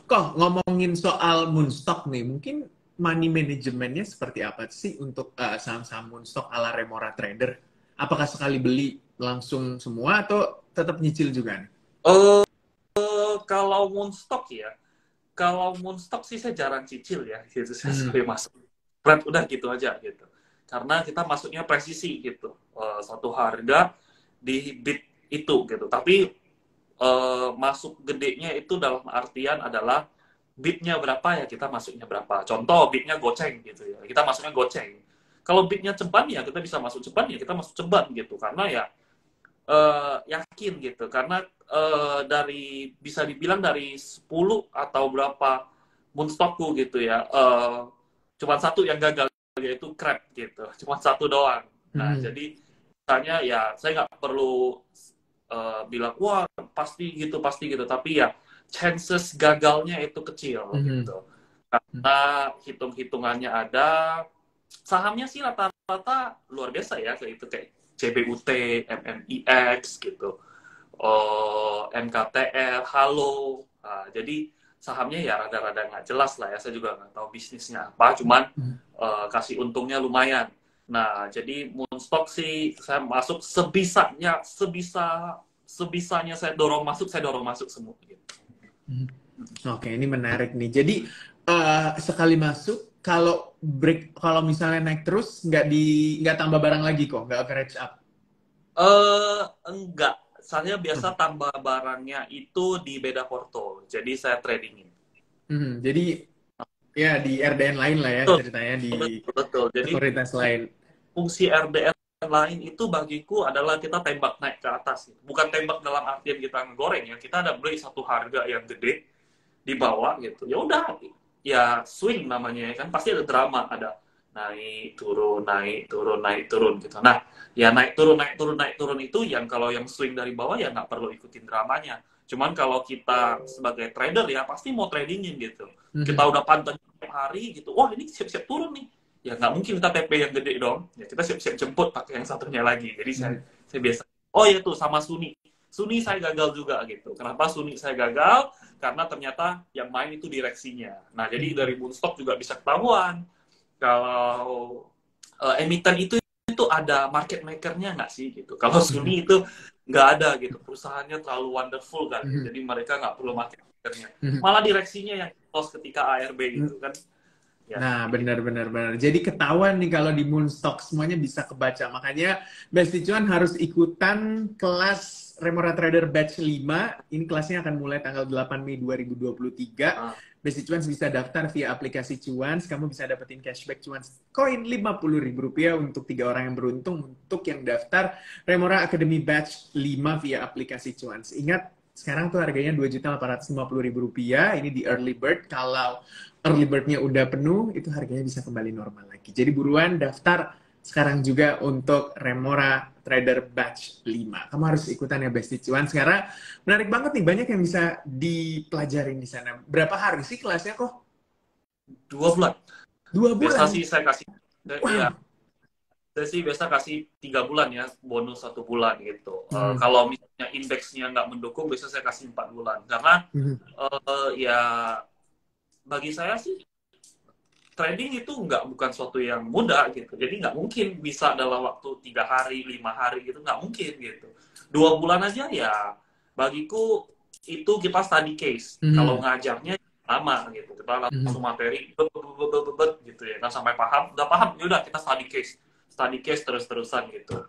A: Kok ngomongin soal Moonstock nih, mungkin money manajemennya seperti apa sih untuk saham-saham Moonstock ala Remora Trader? Apakah sekali beli langsung semua atau tetap nyicil juga?
B: Kalau Moonstock ya, kalau Moonstock sih saya jarang cicil ya, gitu. Saya sekali masuk, udah gitu aja gitu. Karena kita masuknya presisi gitu, satu harga di bid itu gitu. Tapi masuk gedenya itu dalam artian adalah bidnya berapa ya kita masuknya berapa. Contoh bidnya goceng gitu ya, kita masuknya goceng. Kalau bidnya ceban ya kita bisa masuk ceban ya kita masuk ceban gitu, karena ya yakin gitu. Karena dari bisa dibilang dari 10 atau berapa moonstockku gitu ya, cuma satu yang gagal, yaitu crab gitu, cuma satu doang. Nah, jadi misalnya ya saya nggak perlu bilang wah pasti gitu, tapi ya chances gagalnya itu kecil gitu, karena hitung-hitungannya ada. Sahamnya sih rata-rata luar biasa ya, kayak itu kayak CBUT, MMIX gitu, NKTR, Halo. Nah, jadi sahamnya ya rada-rada nggak jelas lah ya, saya juga nggak tahu bisnisnya apa, cuman kasih untungnya lumayan. Nah, jadi Moonstock sih saya masuk sebisanya saya dorong masuk semua gitu.
A: Oke, ini menarik nih. Jadi sekali masuk, kalau misalnya naik terus nggak tambah barang lagi kok, nggak average up.
B: Enggak, saya biasa tambah barangnya itu di beda porto, jadi saya tradingin.
A: Jadi ya di RDN lain lah ya,
B: Betul,
A: ceritanya di
B: betul. Jadi
A: sekuritas lain.
B: fungsi RDN lain itu bagiku adalah kita tembak naik ke atas. Bukan tembak dalam artian kita ngegoreng ya. Kita ada beli satu harga yang gede di bawah gitu. Ya udah, ya swing namanya ya kan. Pasti ada drama, ada naik turun gitu. Nah, ya naik turun itu yang kalau yang swing dari bawah ya nggak perlu ikutin dramanya. Cuman kalau kita sebagai trader ya pasti mau tradingin gitu. Kita udah panteng tiap hari gitu. Wah, ini siap-siap turun nih. Ya nggak mungkin kita TP yang gede dong. Ya kita siap-siap jemput pakai yang satunya lagi. Jadi saya biasa. Oh ya tuh sama Suni. Suni saya gagal juga gitu. Kenapa Suni saya gagal? Karena ternyata yang main itu direksinya. Nah, jadi dari Moonstock juga bisa ketahuan kalau emiten itu ada market makernya nggak sih gitu. Kalau Suni itu nggak ada gitu. Perusahaannya terlalu wonderful kan. Jadi mereka nggak perlu market makernya. Malah direksinya yang close ketika ARB gitu kan. Ya,
A: nah, benar. Jadi ketahuan nih kalau di Moonstock semuanya bisa kebaca. Makanya Besti Cuan harus ikutan kelas Remora Trader Batch 5. Ini kelasnya akan mulai tanggal 8 Mei 2023. Besti Cuan bisa daftar via aplikasi Cuans. Kamu bisa dapetin cashback Cuans koin Rp50.000 untuk 3 orang yang beruntung untuk yang daftar Remora Academy Batch 5 via aplikasi Cuans. Ingat, sekarang tuh harganya Rp2.850.000. Ini di early bird. Kalau early bird-nya udah penuh, itu harganya bisa kembali normal lagi. Jadi buruan daftar sekarang juga untuk Remora Trader Batch 5. Kamu harus ikutan ya Besti Cuan. Sekarang menarik banget nih, banyak yang bisa dipelajarin di sana. Berapa hari sih kelasnya kok?
B: 2 bulan.
A: 2 bulan?
B: Biasa sih saya kasih,
A: wow.
B: Ya, saya sih biasa kasih 3 bulan ya, bonus 1 bulan gitu. Kalau misalnya indeksnya nggak mendukung, biasa saya kasih 4 bulan. Karena ya bagi saya sih trading itu bukan suatu yang mudah gitu. Jadi nggak mungkin bisa dalam waktu 3 hari, 5 hari gitu, nggak mungkin gitu. 2 bulan aja ya bagiku itu kita study case. Kalau ngajarnya lama gitu, kita langsung materi gitu ya, kan sampai paham, udah paham, ya udah kita study case terus-terusan gitu.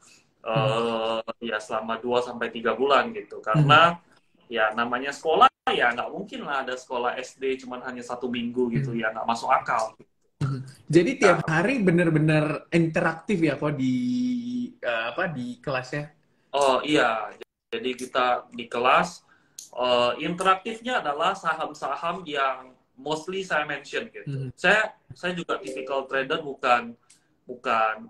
B: Ya selama 2-3 bulan gitu, karena ya namanya sekolah ya nggak mungkin lah ada sekolah SD cuman hanya 1 minggu gitu ya, nggak masuk akal.
A: Jadi tiap hari bener-bener interaktif ya kok di kelasnya?
B: Oh iya, jadi kita di kelas interaktifnya adalah saham-saham yang mostly saya mention gitu. Saya juga typical trader, bukan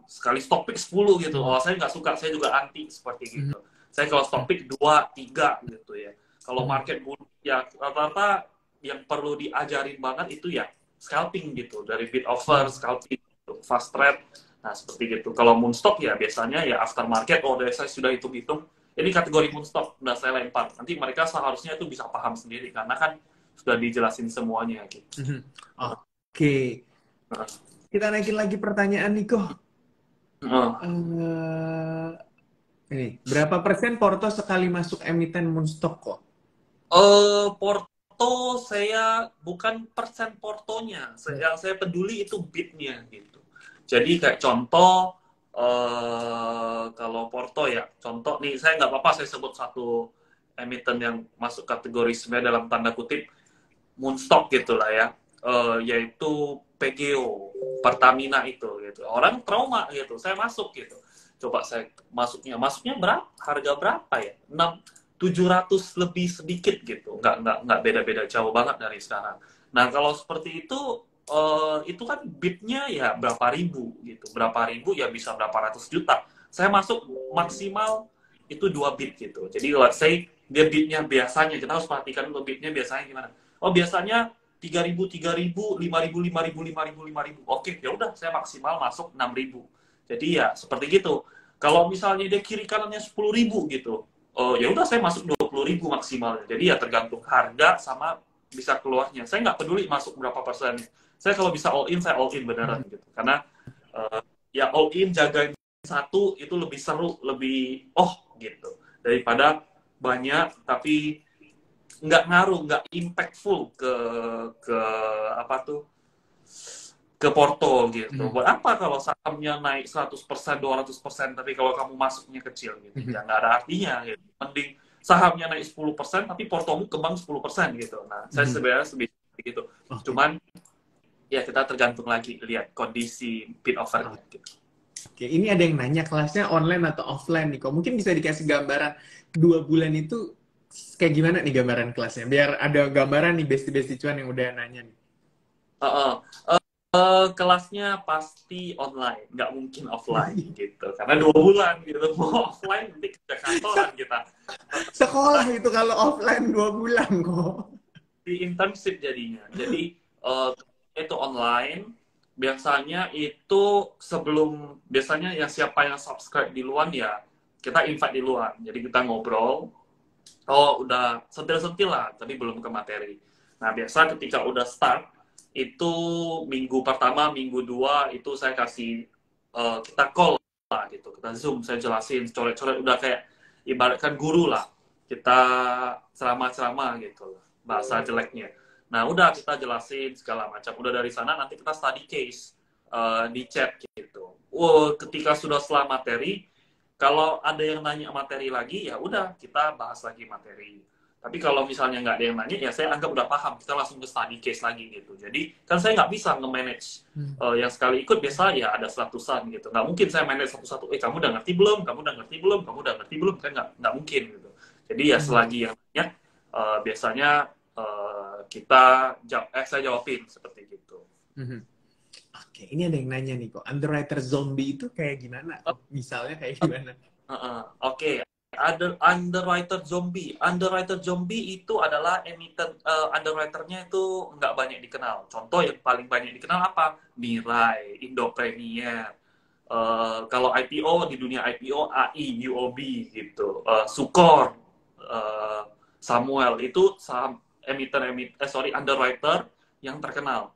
B: sekali stock pick 10 gitu. Oh, saya nggak suka, saya juga anti seperti gitu. Saya kalau stock pick 2, 3 gitu ya. Kalau market ya rata-rata yang perlu diajarin banget itu ya scalping gitu, dari bid offer, scalping, fast trade. Nah, seperti gitu. Kalau Moonstock ya biasanya ya after market, saya sudah hitung-hitung. Ini kategori Moonstock, udah saya lempar. Nanti mereka seharusnya itu bisa paham sendiri, karena kan sudah dijelasin semuanya gitu.
A: Oke. Kita naikin lagi pertanyaan nih kok. Ini, berapa persen Porto sekali masuk emiten Moonstock kok?
B: Porto saya bukan persen portonya, yang saya peduli itu bidnya gitu. Jadi kayak contoh, kalau Porto ya, contoh nih, saya nggak apa-apa saya sebut satu emiten yang masuk kategori sebenarnya dalam tanda kutip Moonstock gitu lah ya, yaitu PGO, Pertamina itu gitu. Orang trauma gitu, saya masuk gitu. Coba saya masuknya berapa? Harga berapa ya? 700 lebih sedikit gitu, nggak beda-beda jauh banget dari sekarang. Nah kalau seperti itu itu kan bidnya ya berapa ribu gitu, berapa ribu ya bisa berapa ratus juta. Saya masuk maksimal itu 2 bit gitu. Jadi let's say dia bitnya biasanya, kita harus perhatikan dulu bitnya biasanya gimana. Oh biasanya 3.000, 3.000, 5.000, 5.000, 5.000, 5.000. Oke, ya udah saya maksimal masuk 6.000. Jadi ya seperti gitu. Kalau misalnya dia kiri kanannya 10.000 gitu, oh ya udah saya masuk 20.000 maksimalnya. Jadi ya tergantung harga sama bisa keluarnya. Saya nggak peduli masuk berapa persen. Saya kalau bisa all in, saya all in beneran gitu. Karena ya all in jagain satu itu lebih seru, lebih gitu daripada banyak tapi nggak ngaruh, nggak impactful ke apa tuh ke porto gitu. Buat apa kalau sahamnya naik 100%, 200%, tapi kalau kamu masuknya kecil gitu, ya nggak ada artinya gitu. Mending sahamnya naik 10%, tapi portomu kembang 10% gitu. Nah, saya sebenarnya lebih gitu. Cuman, ya kita tergantung lagi lihat kondisi bid offer gitu.
A: Oke, ini ada yang nanya kelasnya online atau offline nih kok. Mungkin bisa dikasih gambaran 2 bulan itu kayak gimana nih gambaran kelasnya? Biar ada gambaran nih besti-besti cuan yang udah nanya nih.
B: Kelasnya pasti online, nggak mungkin offline gitu. Karena 2 bulan gitu, mau offline nanti ke kantoran kita.
A: Sekolah itu kalau offline 2 bulan kok.
B: Di internship jadinya. Jadi itu online. Biasanya itu biasanya ya siapa yang subscribe di luar ya kita invite di luar. Jadi kita ngobrol. Oh udah sentil-sentil lah, tapi belum ke materi. Nah biasa ketika udah start itu minggu pertama, minggu 2 itu saya kasih kita call lah gitu, kita zoom, saya jelasin coret-coret udah kayak ibaratkan guru lah, kita ceramah-ceramah gitu bahasa jeleknya. Nah udah kita jelasin segala macam, udah dari sana nanti kita study case di chat gitu. Ketika sudah setelah materi, kalau ada yang nanya materi lagi ya udah kita bahas lagi materi. Tapi kalau misalnya nggak ada yang nanya, ya saya anggap udah paham. Kita langsung ke study case lagi gitu. Jadi kan saya nggak bisa nge-manage yang sekali ikut biasa ya ada 100-an gitu. Nggak mungkin saya manage satu-satu. Kamu udah ngerti belum? Kamu udah ngerti belum? Kamu udah ngerti belum? Kan nggak mungkin gitu. Jadi ya selagi yang nanya, biasanya saya jawabin seperti gitu.
A: Oke, ini ada yang nanya nih kok. Underwriter zombie itu kayak gimana? Misalnya kayak gimana?
B: Oke. Underwriter zombie. Underwriter zombie itu adalah emiten underwriternya itu nggak banyak dikenal. Contoh yang paling banyak dikenal apa? Mirai, Indo Premier. Kalau IPO di dunia IPO AI, UOB gitu. Sukor, Samuel itu saham underwriter yang terkenal.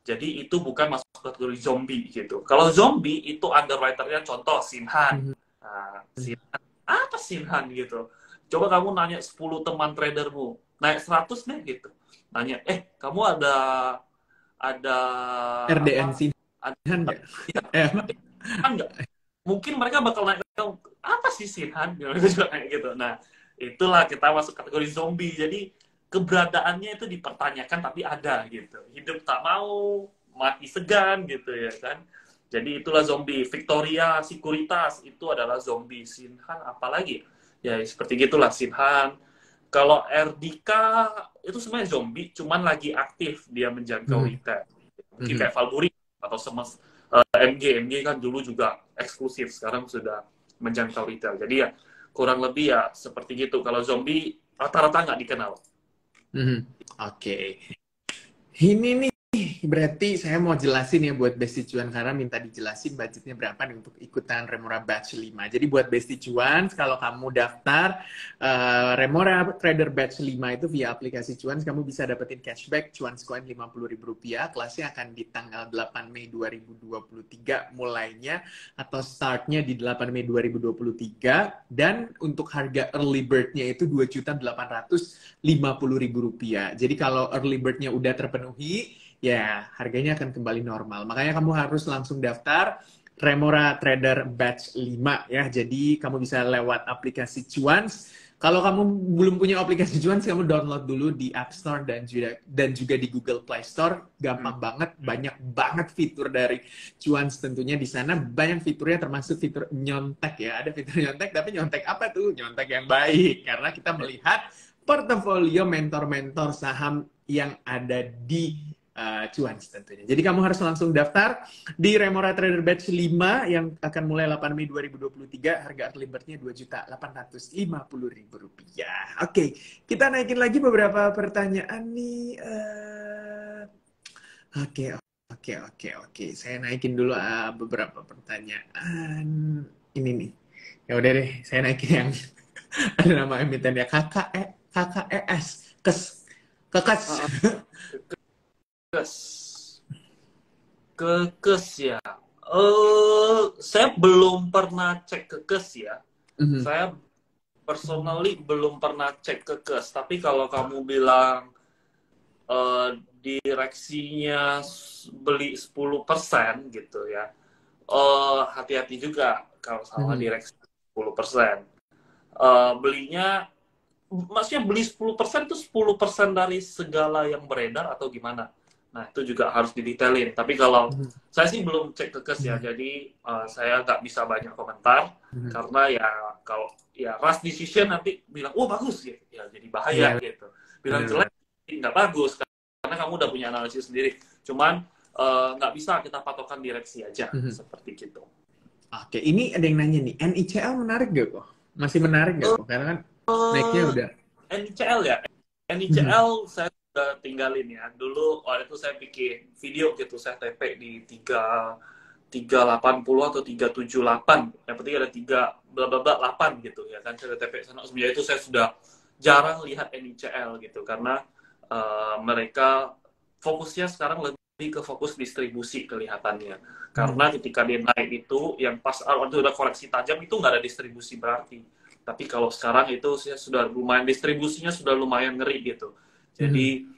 B: Jadi itu bukan masuk kategori zombie gitu. Kalau zombie itu underwriternya contoh Sinhan. Nah, Sinhan apa Sinhan gitu. Coba kamu nanya 10 teman tradermu, naik 100 deh gitu. Nanya, kamu ada
A: RDN
B: apa?
A: Sinhan nggak?
B: Enggak. Mungkin mereka bakal naik, apa sih Sinhan? Gitu. Nah, itulah kita masuk kategori zombie. Jadi keberadaannya itu dipertanyakan tapi ada gitu. Hidup tak mau, mati segan gitu ya kan. Jadi itulah zombie. Victoria Sekuritas itu adalah zombie. Sinhan apalagi? Ya seperti gitulah Sinhan. Kalau RDK itu sebenarnya zombie, cuman lagi aktif dia menjangkau retail. Mungkin kayak Valbury atau MG kan dulu juga eksklusif, sekarang sudah menjangkau retail. Jadi ya kurang lebih ya seperti gitu. Kalau zombie rata-rata nggak dikenal.
A: Oke. Ini nih berarti saya mau jelasin ya buat Besti Cuan karena minta dijelasin budgetnya berapa nih untuk ikutan Remora Batch 5. Jadi buat Besti Cuan, kalau kamu daftar Remora Trader Batch 5 itu via aplikasi Cuan, kamu bisa dapetin cashback Cuan Coin Rp50.000. Kelasnya akan di tanggal 8 Mei 2023 mulainya atau startnya di 8 Mei 2023 dan untuk harga early bird-nya itu Rp2.850.000. Jadi kalau early bird-nya udah terpenuhi, ya harganya akan kembali normal. Makanya kamu harus langsung daftar Remora Trader Batch 5 ya. Jadi kamu bisa lewat aplikasi Cuans. Kalau kamu belum punya aplikasi Cuans, kamu download dulu di App Store dan juga di Google Play Store. Gampang banget, banyak banget fitur dari Cuans tentunya di sana. Banyak fiturnya termasuk fitur nyontek ya. Ada fitur nyontek, tapi nyontek apa tuh? Nyontek yang baik. Karena kita melihat portofolio mentor-mentor saham yang ada di Cuans tentunya. Jadi kamu harus langsung daftar di Remora Trader Batch 5 yang akan mulai 8 Mei 2023. Harga early bird-nya Rp2.850.000. Oke, kita naikin lagi beberapa pertanyaan nih. Oke, oke. Saya naikin dulu beberapa pertanyaan. Ini nih. Ya udah deh, saya naikin yang ada nama emitennya KKES. Kekes.
B: Kekes ya. Saya belum pernah cek kekes ya. Saya personally belum pernah cek kekes. Tapi kalau kamu bilang direksinya beli 10% gitu ya. Hati-hati juga kalau salah direksi 10%. Belinya, maksudnya beli 10% itu 10% dari segala yang beredar atau gimana? Nah, itu juga harus didetailin. Tapi kalau saya sih belum cek kekes ya, jadi saya nggak bisa banyak komentar. Karena ya kalau ya rush decision nanti bilang, oh bagus gitu. Ya jadi bahaya gitu. Bilang jelek, nggak bagus. Karena kamu udah punya analisis sendiri. Cuman nggak bisa kita patokan direksi aja. Seperti gitu.
A: Oke, ini ada yang nanya nih, NICL menarik gak kok? Masih menarik gak kok? Karena kan naiknya udah.
B: NICL ya? NICL saya udah tinggalin ya. Dulu waktu itu saya bikin video gitu, saya TP di 380 atau 378. Yang penting ada 3 bla bla bla 8 gitu ya kan. Saya TP sana. Sebenarnya itu saya sudah jarang lihat NICL gitu karena mereka fokusnya sekarang lebih ke fokus distribusi kelihatannya. Karena ketika dia naik itu, yang pas waktu udah koreksi tajam itu nggak ada distribusi berarti. Tapi kalau sekarang itu saya sudah lumayan, distribusinya sudah lumayan ngeri gitu. Jadi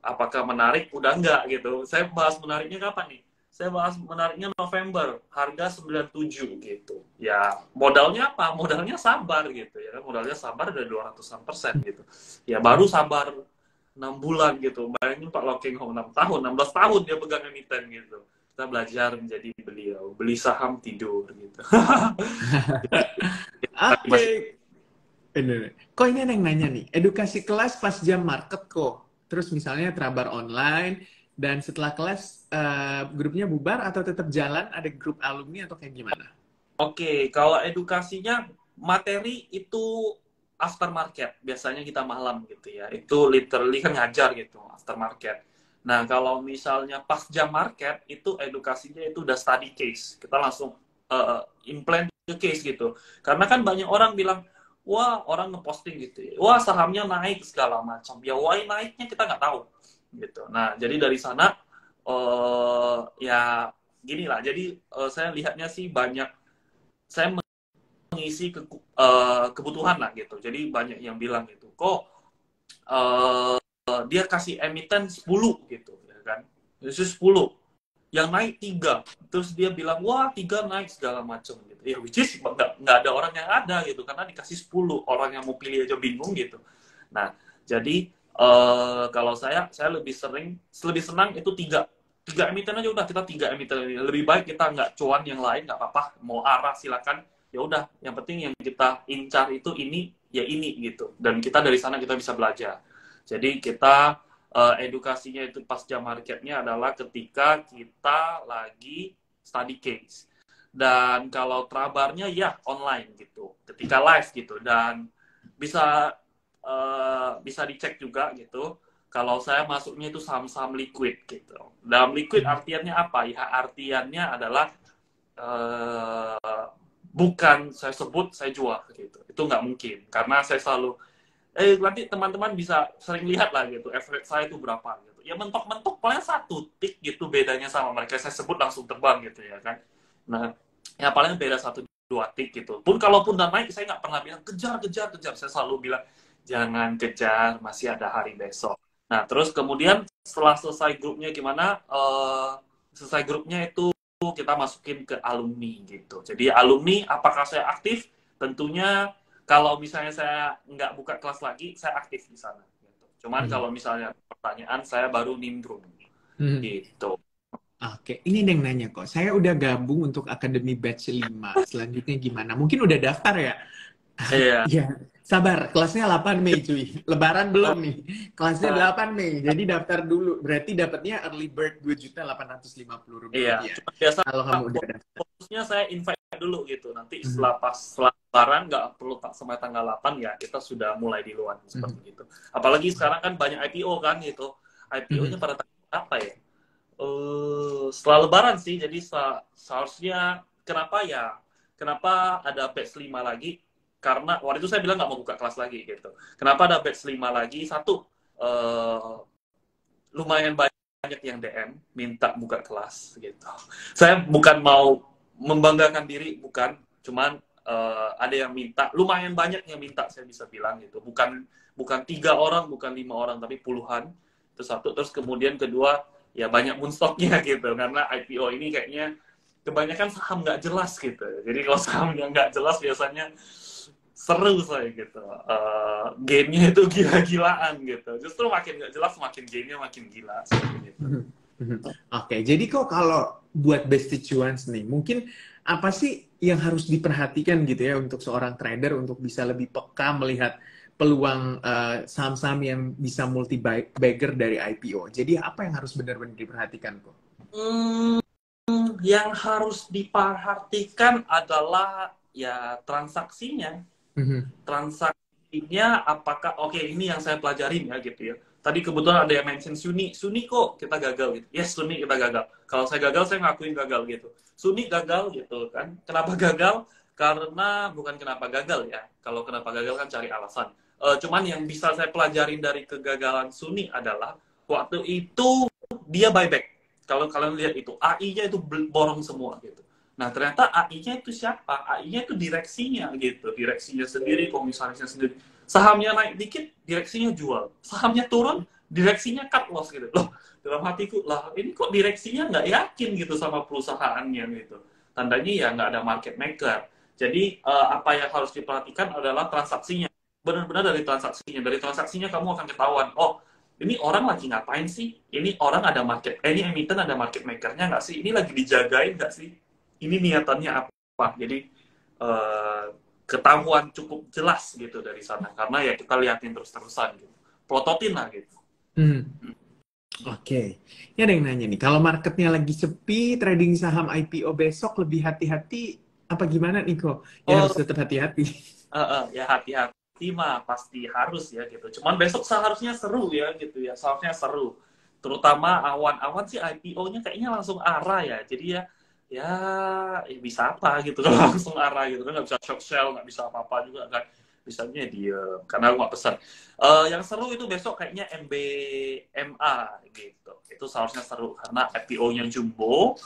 B: apakah menarik? Udah enggak gitu. Saya bahas menariknya kapan nih? Saya bahas menariknya November, harga 97 gitu. Ya modalnya apa? Modalnya sabar gitu ya. Modalnya sabar ada 200% gitu. Ya baru sabar 6 bulan gitu. Bayangin Pak Rockingham 6 tahun, 16 tahun dia pegang emiten gitu. Kita belajar menjadi beliau, beli saham tidur gitu.
A: Oke. Kok ini ada yang nanya nih, edukasi kelas pas jam market kok. Terus misalnya Trabar online, dan setelah kelas grupnya bubar atau tetap jalan, ada grup alumni atau kayak gimana?
B: Oke, kalau edukasinya materi itu aftermarket, biasanya kita malam gitu ya. Itu literally kan ngajar gitu, aftermarket. Nah, kalau misalnya pas jam market, itu edukasinya itu udah study case. Kita langsung implement ke case gitu. Karena kan banyak orang bilang, wah orang ngeposting gitu ya, wah sahamnya naik segala macam. Ya why naiknya kita nggak tahu gitu. Nah, jadi dari sana ya gini lah. Jadi saya lihatnya sih banyak, saya mengisi kebutuhan lah gitu. Jadi banyak yang bilang gitu, kok dia kasih emiten 10 gitu ya kan. Itu 10 yang naik 3, terus dia bilang wah 3 naik segala macam gitu ya, which is nggak ada orang yang ada gitu karena dikasih 10, orang yang mau pilih aja bingung gitu. Nah jadi kalau saya lebih senang itu 3 emiten aja udah, kita 3 emiten. Lebih baik kita nggak cuan yang lain, nggak apa-apa, mau arah silakan, ya udah yang penting yang kita incar itu ini ya ini gitu, dan kita dari sana kita bisa belajar. Jadi kita edukasinya itu pas jam marketnya adalah ketika kita lagi study case. Dan kalau Trabarnya ya online gitu, ketika live gitu, dan bisa dicek juga gitu. Kalau saya masuknya itu saham-saham liquid gitu. Dalam liquid artiannya apa? Ya artiannya adalah bukan saya sebut saya jual gitu. Itu nggak mungkin karena saya selalu nanti teman-teman bisa sering lihat lah gitu, average saya itu berapa gitu. Ya mentok-mentok paling 1 tick gitu bedanya sama mereka, saya sebut langsung terbang gitu ya kan. Nah, ya paling beda 1-2 tick gitu. Pun kalaupun udah naik, saya nggak pernah bilang kejar. Saya selalu bilang jangan kejar, masih ada hari besok. Nah, terus kemudian setelah selesai grupnya gimana? Selesai grupnya itu kita masukin ke alumni gitu. Jadi alumni, apakah saya aktif? Tentunya kalau misalnya saya nggak buka kelas lagi, saya aktif di sana. Gitu. Cuman kalau misalnya pertanyaan, saya baru nimbrung. Gitu.
A: Oke, ini ada yang nanya kok. Saya udah gabung untuk Akademi Batch 5. Selanjutnya gimana? Mungkin udah daftar ya?
B: Iya,
A: Iya, sabar. Kelasnya 8 Mei, cuy. Lebaran belum nih. Kelasnya 8 Mei. Jadi daftar dulu. Berarti dapatnya early bird 2.850.000
B: iya.
A: rupiah.
B: Cuma biasa
A: Kalau kamu udah daftar.
B: fokusnya saya invite dulu gitu. Nanti
A: Mhm,
B: setelah lebaran nggak perlu tak sampai tanggal 8 ya kita sudah mulai di luar
A: mhm,
B: seperti itu. Apalagi sekarang kan banyak IPO kan gitu. IPO-nya
A: mhm,
B: pada tanggal apa ya? Setelah lebaran sih. Jadi seharusnya kenapa ya? Kenapa ada batch 5 lagi? Karena waktu itu saya bilang nggak mau buka kelas lagi gitu. Kenapa ada batch 5 lagi? Satu, eh, lumayan banyak yang DM minta buka kelas gitu. Saya bukan mau membanggakan diri, bukan, cuman ada yang minta, lumayan banyak yang minta saya bisa bilang gitu. Bukan bukan 3 orang, bukan 5 orang, tapi puluhan. Itu satu. Terus kemudian kedua, ya banyak moonstocknya gitu. Karena IPO ini kayaknya kebanyakan saham nggak jelas gitu. Jadi kalau saham yang nggak jelas biasanya seru saya gitu. Game-nya itu gila-gilaan gitu. Justru makin nggak jelas, makin game-nya makin gila seperti itu.
A: mhm, mhm. Oke, jadi kok kalau buat Besti Cuans nih, mungkin apa sih yang harus diperhatikan gitu ya untuk seorang trader untuk bisa lebih peka melihat peluang saham-saham yang bisa multi bagger dari IPO. Jadi apa yang harus benar-benar diperhatikan kok?
B: Hmm, yang harus diperhatikan adalah ya transaksinya.
A: Mhm,
B: Transaksinya apakah oke, ini yang saya pelajarin ya gitu ya. Tadi kebetulan ada yang mention Suni kok kita gagal gitu. Yes, Suni kita gagal. Kalau saya gagal saya ngakuin gagal gitu. Suni gagal gitu kan. Kenapa gagal? Karena bukan kenapa gagal ya. Kalau kenapa gagal kan cari alasan. Cuman yang bisa saya pelajarin dari kegagalan Suni adalah waktu itu dia buyback. Kalau kalian lihat itu AI-nya itu borong semua gitu. Nah, ternyata AI-nya itu siapa? AI-nya itu direksinya gitu. Direksinya sendiri, komisarisnya sendiri. Sahamnya naik dikit, direksinya jual. Sahamnya turun, direksinya cut loss gitu. Loh, dalam hatiku, lah ini kok direksinya nggak yakin gitu sama perusahaannya gitu. Tandanya ya nggak ada market maker. Jadi apa yang harus diperhatikan adalah transaksinya. Benar-benar dari transaksinya. Dari transaksinya kamu akan ketahuan, oh ini orang lagi ngapain sih? Ini orang ada market, ini emiten ada market makernya nggak sih? Ini lagi dijagain nggak sih? Ini niatannya apa? Jadi eh, ketahuan cukup jelas gitu dari sana karena ya kita liatin terus-terusan gitu, plototin lah gitu.
A: mhm. Oke, ini ada yang nanya nih, kalau marketnya lagi sepi, trading saham IPO besok lebih hati-hati apa gimana nih kok? Ya harus
B: Oh,
A: tetap hati-hati.
B: ya hati-hati mah pasti harus ya gitu. Cuman besok seharusnya seru ya gitu ya, seharusnya seru. Terutama awan-awan sih IPO-nya kayaknya langsung arah ya. Jadi ya ya, ya bisa apa gitu kalau langsung arah gitu kan, nggak bisa short sell, nggak bisa apa-apa juga kan, bisanya dia karena aku nggak pesan. Yang seru itu besok kayaknya MBMA gitu, itu seharusnya seru karena IPO-nya jumbo.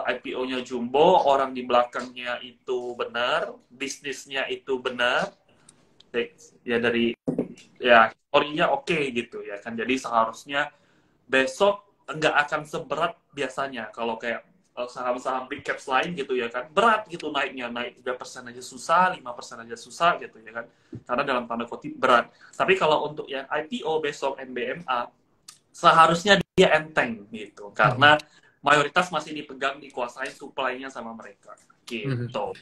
B: IPO-nya jumbo, orang di belakangnya itu benar, bisnisnya itu benar, ya dari ya historinya oke gitu ya kan. Jadi seharusnya besok nggak akan seberat biasanya kalau kayak saham-saham big caps lain gitu ya kan, berat gitu naiknya, naik 3% aja susah, 5% aja susah gitu ya kan, karena dalam tanda kutip berat. Tapi kalau untuk yang IPO besok MBMA seharusnya dia enteng gitu
A: Mhm,
B: karena mayoritas masih dipegang, dikuasain supply-nya sama mereka
A: mhm.
B: gitu.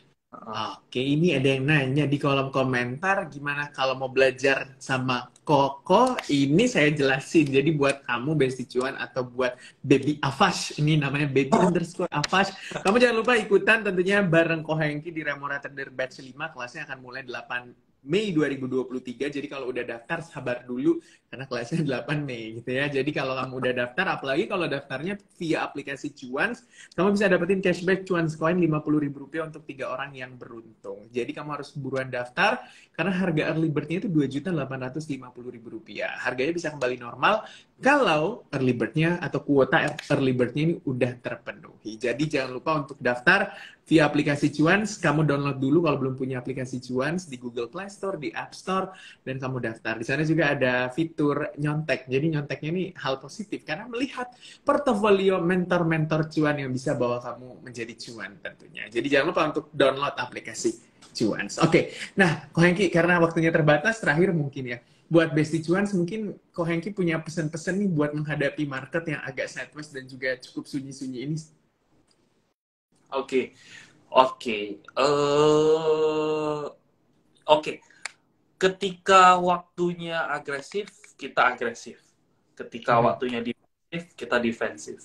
A: Oke, ini ada yang nanya di kolom komentar, gimana kalau mau belajar sama Koko? Ini saya jelasin. Jadi buat kamu Besti Cuan atau buat Baby Avash, ini namanya Baby underscore Avash, kamu jangan lupa ikutan tentunya bareng Ko Hengki di Remora Trader Batch 5. Kelasnya akan mulai 8 Mei 2023. Jadi kalau udah daftar, sabar dulu karena kelasnya 8 Mei gitu ya. Jadi kalau kamu udah daftar, apalagi kalau daftarnya via aplikasi Cuan, kamu bisa dapetin cashback cuan coin Rp50.000 untuk 3 orang yang beruntung. Jadi kamu harus buruan daftar karena harga early bird-nya itu Rp2.850.000. Harganya bisa kembali normal kalau early bird-nya atau kuota early bird-nya ini udah terpenuhi. Jadi jangan lupa untuk daftar via aplikasi Cuans. Kamu download dulu kalau belum punya aplikasi Cuans di Google Play Store, di App Store, dan kamu daftar. Di sana juga ada fitur nyontek. Jadi nyonteknya ini hal positif karena melihat portofolio mentor-mentor cuan yang bisa bawa kamu menjadi cuan tentunya. Jadi jangan lupa untuk download aplikasi Cuan. Oke, nah Ko Hengki karena waktunya terbatas, terakhir mungkin ya. Buat Besti Cuan, mungkin Ko Hengki punya pesan-pesan nih buat menghadapi market yang agak sideways dan juga cukup sunyi-sunyi ini.
B: Oke. Oke. Oke. Ketika waktunya agresif, kita agresif. Ketika waktunya defensif, kita defensif.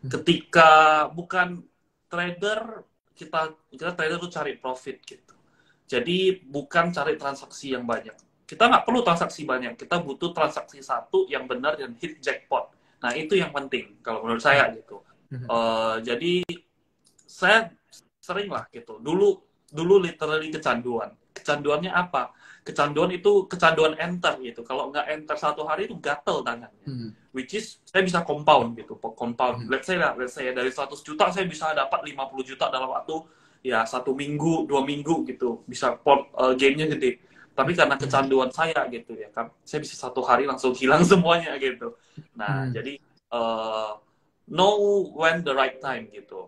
B: Ketika bukan trader, kita trader tuh cari profit gitu. Jadi bukan cari transaksi yang banyak. Kita nggak perlu transaksi banyak. Kita butuh transaksi satu yang benar dan hit jackpot. Nah itu yang penting kalau menurut saya gitu. Jadi saya sering lah gitu. Dulu literally kecanduan. Kecanduannya apa? Kecanduan itu kecanduan enter gitu. Kalau nggak enter satu hari itu gatel tangannya. Which is saya bisa compound gitu, compound. Let's say dari 100 juta saya bisa dapat 50 juta dalam waktu ya 1 minggu, 2 minggu gitu. Bisa gamenya gede. Tapi karena kecanduan saya gitu ya kan, saya bisa 1 hari langsung hilang semuanya gitu. Nah jadi know when the right time gitu.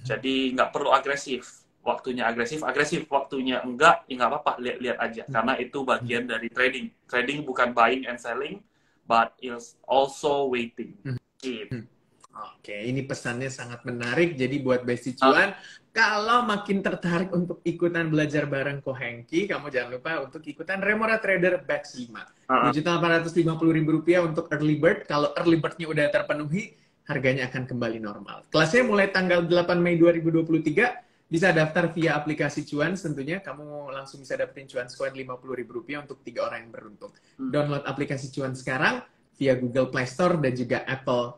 B: Jadi nggak perlu agresif. Waktunya agresif, waktunya enggak, ya nggak apa-apa, lihat-lihat aja. Karena itu bagian dari trading. Trading bukan buying and selling, but is also waiting. Gitu.
A: Oke, ini pesannya sangat menarik. Jadi buat Besti Cuan, kalau makin tertarik untuk ikutan belajar bareng Ko Hengki, kamu jangan lupa untuk ikutan Remora Trader Batch 5. Rp2.850.000 untuk early bird. Kalau early birdnya udah terpenuhi, harganya akan kembali normal. Kelasnya mulai tanggal 8 Mei 2023. Bisa daftar via aplikasi Cuan, tentunya kamu langsung bisa dapetin Cuan Coin Rp50.000 untuk 3 orang yang beruntung. Download aplikasi Cuan sekarang via Google Play Store dan juga Apple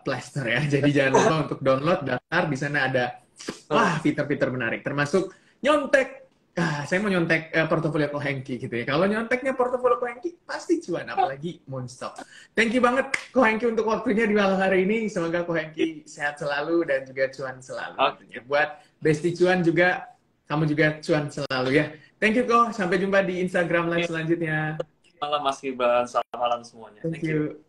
A: Play Store ya. Jadi jangan lupa untuk download, daftar. Di sana ada fitur-fitur menarik, termasuk nyontek. Saya mau nyontek portofolio Ko Hengki gitu ya. Kalau nyonteknya portofolio Ko Hengki pasti cuan, apalagi Moonstock. Thank you banget Ko Hengki untuk waktunya di malam hari ini. Semoga Ko Hengki sehat selalu dan juga cuan selalu. Buat Besti Cuan juga, kamu juga cuan selalu ya. Thank you Ko. Sampai jumpa di Instagram Live selanjutnya.
B: Malam Mas Gibran, selamat malam semuanya.
A: Thank you.